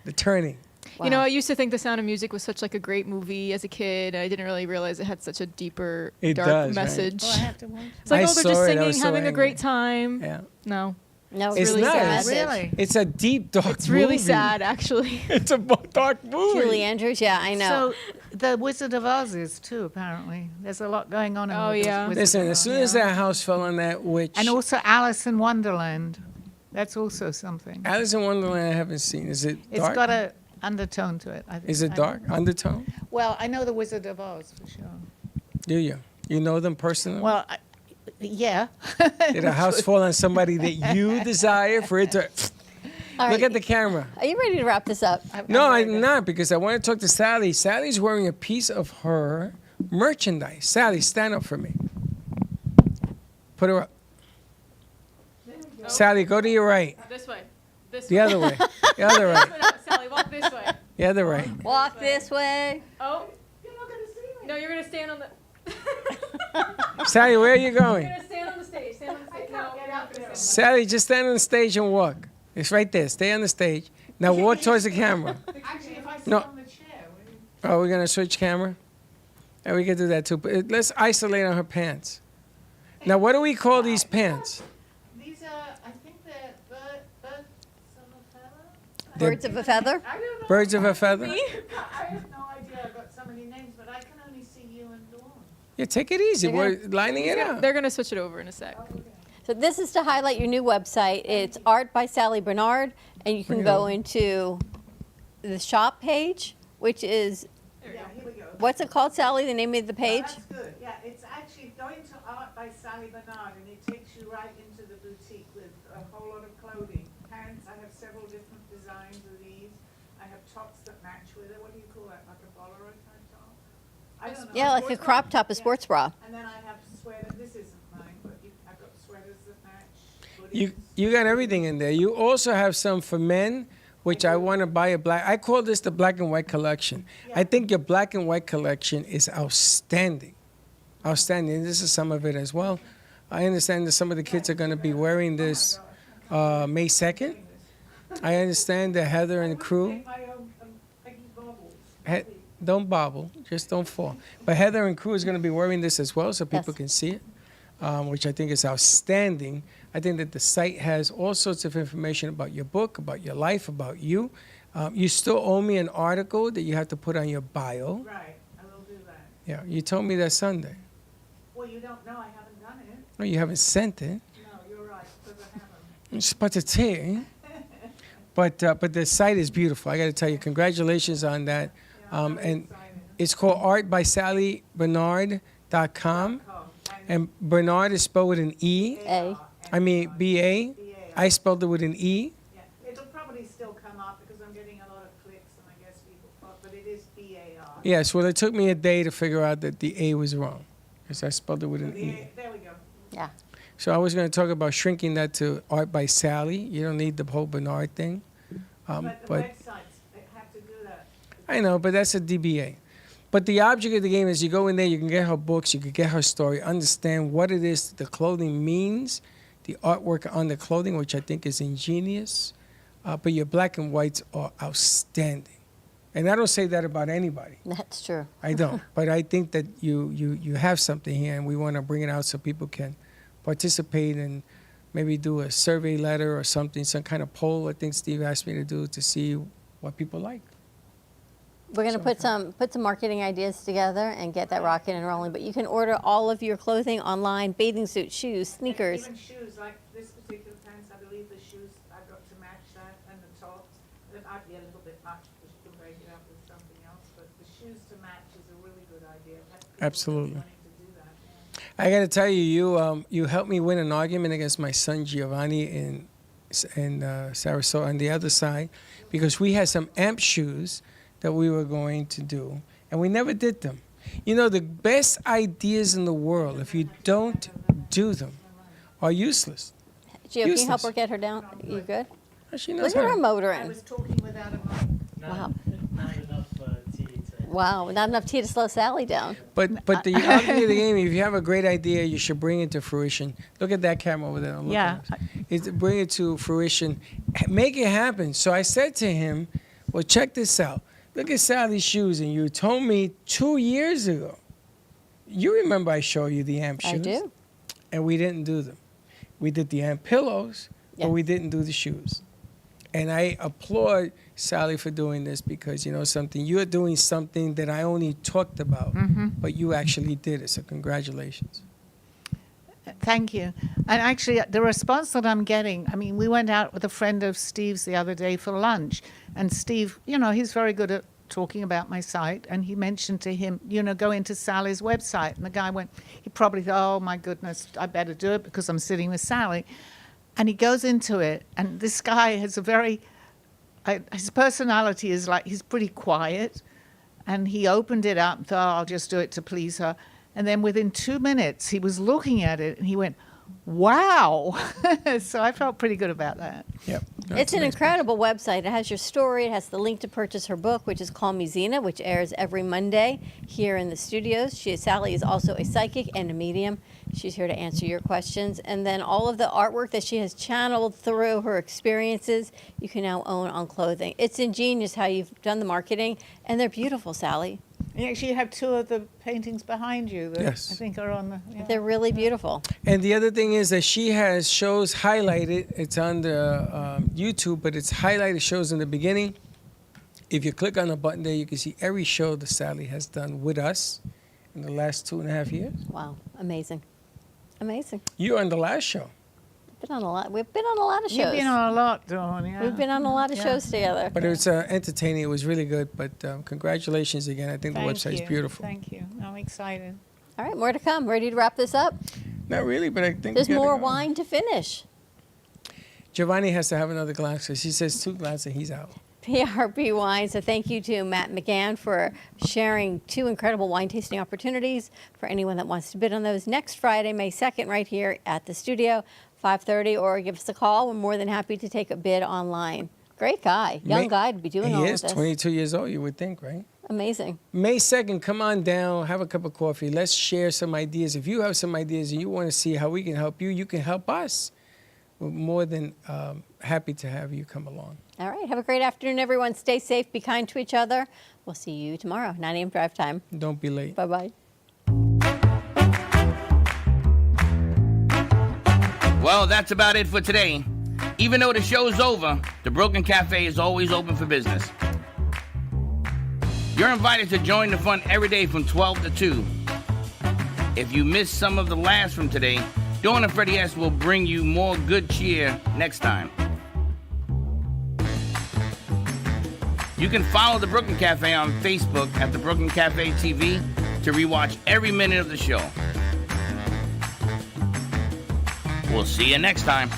The turning. You know, I used to think The Sound of Music was such like a great movie as a kid. And I didn't really realize it had such a deeper, It dark does, right? message. Oh, I have to watch. It's like, I oh, they're saw just it. I was singing, so having a angry. great time. Yeah. No. No, It's really not. sad. Really? It's a deep, dark It's really movie. sad, actually. It's a dark movie. Julie Andrews, yeah, I know. So the Wizard of Oz is too, apparently. There's a lot going on in Oh, the yeah. Wizard Listen, of as Oz. soon as that house fell on that witch. And also Alice in Wonderland. That's also something. Alice in Wonderland, I haven't seen. Is it It's dark? got a undertone to it, I think. Is it dark? Undertone? Well, I know the Wizard of Oz for sure. Do you? You know them personally? Well, yeah. Did a house fall on somebody that you desire for it to... All Look right. at the camera. Are you ready to wrap this up? No, I'm not, because I want to talk to Sally. Sally's wearing a piece of her merchandise. Sally, stand up for me. Put her up. Sally, go to your right. This way. This The way. other way. The other right. No, Sally, walk this way. The other right. Walk this way. Oh. You're not going to see me. No, you're going to stand on the... Sally, where are you going? You're going to stand on the stage. Stand on the stage. No, you're not going to stand. Sally, just stand on the stage and walk. It's right there. Stay on the stage. Now walk towards the camera. Actually, if I sit No. on the chair, Oh, we're going to switch camera? And we can do that too. But let's isolate on her pants. Now, what do we call these pants? these are, I think they're birds of a feather. They're Birds of a feather? I don't know. Birds of a feather? I have no idea. I've got so many names, but I can only see you and Dawn. Yeah, take it easy. We're lining it up. They're going to switch it over in a sec. So this is to highlight your new website. It's Art by Sally Bernard, and you can Bring it go over. into the shop page, which is, Yeah, here we go. what's it called, Sally, the name of the page? That's good. Yeah, it's actually going to Art by Sally Bernard, and it takes you right into the boutique with a whole lot of clothing. Pants, I have several different designs of these. I have tops that match with it. What do you call that? Like a bolero type top? I don't know. Yeah, like a crop top, a sports bra. And then I have You got everything in there. You also have some for men, which I want to buy a black. I call this the black and white collection. I think your black and white collection is outstanding. Outstanding. This is some of it as well. I understand that some of the kids are going to be wearing this May 2nd. I understand that Heather and the crew. Don't bobble, just don't fall. But Heather and crew is going to be wearing this as well, so people can see it, which I think is outstanding. I think that the site has all sorts of information about your book, about your life, about you. You still owe me an article that you have to put on your bio. Right, I will do that. Yeah, you told me that Sunday. Well, you don't know, I haven't done it. No, you haven't sent it. No, you're right, because I haven't. It's about to say. But the site is beautiful. I got to tell you, congratulations on that. And it's called artbysallybernard.com. And Bernard is spelled with an E. I mean, B-A. I spelled it with an E. Yeah, it'll probably still come up because I'm getting a lot of clicks and I guess people thought, but it is B-A-R. Yes, well, it took me a day to figure out that the A was wrong because I spelled it with an E. There we go. Yeah. So I was going to talk about shrinking that to Art by Sally. You don't need the whole Bernard thing. But the websites, they have to do that. I know, but that's a DBA. But the object of the game is you go in there, you can get her books, you can get her story, understand what it is that the clothing means, the artwork on the clothing, which I think is ingenious. But your black and whites are outstanding. And I don't say that about anybody. That's true. I don't. But I think that you have something here, and we want to bring it out so people can participate and maybe do a survey letter or something, some kind of poll I think Steve asked me to do to see what people like. We're going to put some marketing ideas together and get that rocking and rolling. But you can order all of your clothing online: bathing suits, shoes, sneakers. And even shoes, like this particular pants, I believe the shoes I've got to match that, and the tops. It might be a little bit much because you can break it up with something else, but the shoes to match is a really good idea. Absolutely. I got to tell you, you helped me win an argument against my son Giovanni in Sarasota on the other side, because we had some amp shoes that we were going to do, and we never did them. You know, the best ideas in the world, if you don't do them, are useless. Gio, can you help her get her down? You good? She knows Look at how. her motoring. I was talking without a mic. Wow. Not enough tea to... Wow, not enough tea to slow Sally down. But the object of the game, if you have a great idea, you should bring it to fruition. Look at that camera over there. Don't look Yeah. at us. It's bring it to fruition. Make it happen. So I said to him, well, check this out. Look at Sally's shoes. And you told me 2 years ago. You remember I showed you the amp shoes? I do. And we didn't do them. We did the amp pillows, but we didn't do the shoes. And I applaud Sally for doing this because, you know something, you're doing something that I only talked about, but you actually did it. So congratulations. Thank you. And actually, the response that I'm getting, I mean, we went out with a friend of Steve's the other day for lunch. And Steve, you know, he's very good at talking about my site. And he mentioned to him, you know, go into Sally's website. And the guy went, he probably thought, oh, my goodness, I better do it because I'm sitting with Sally. And he goes into it. And this guy has a very, his personality is like, he's pretty quiet. And he opened it up and thought, oh, I'll just do it to please her. And then within 2 minutes, he was looking at it and he went, wow. So I felt pretty good about that. Yep. It's an incredible website. It has your story. It has the link to purchase her book, which is Call Me Zena, which airs every Monday here in the studios. Sally is also a psychic and a medium. She's here to answer your questions. And then all of the artwork that she has channeled through her experiences, you can now own on clothing. It's ingenious how you've done the marketing, and they're beautiful, Sally. And actually, you have two of the paintings behind you that Yes. I think are on the... Yeah. They're really beautiful. And the other thing is that she has shows highlighted. It's on the YouTube, but it's highlighted shows in the beginning. If you click on the button there, you can see every show that Sally has done with us in the last 2.5 years. Wow, amazing. Amazing. You were on the last show. Been on a lot. We've been on a lot of shows. You've been on a lot, Dawn, yeah. We've been on a lot of shows together. But it was entertaining. It was really good. But congratulations again. I think the website's beautiful. Thank you. I'm excited. All right, more to come. Ready to wrap this up? Not really, but I think There's we gotta more go. wine to finish. Giovanni has to have another glass because he says 2 glasses and he's out. PRP Wine. So thank you to Matt McGann for sharing 2 incredible wine tasting opportunities for anyone that wants to bid on those next Friday, May 2nd, right here at the studio. 5:30, or give us a call. We're more than happy to take a bid online. Great guy, young guy to be doing all of this. He is 22 years old, you would think, right? Amazing. May 2nd, come on down, have a cup of coffee. Let's share some ideas. If you have some ideas and you want to see how we can help you, you can help us. We're more than happy to have you come along. All right. Have a great afternoon, everyone. Stay safe. Be kind to each other. We'll see you tomorrow, 9 a.m. drive time. Don't be late. Bye-bye. Well, that's about it for today. Even though the show's over, the Brooklyn Cafe is always open for business. You're invited to join the fun every day from 12 to 2. If you missed some of the laughs from today, Dawn and Freddie S. will bring you more good cheer next time. You can follow the Brooklyn Cafe on Facebook at the Brooklyn Cafe TV to rewatch every minute of the show. We'll see you next time.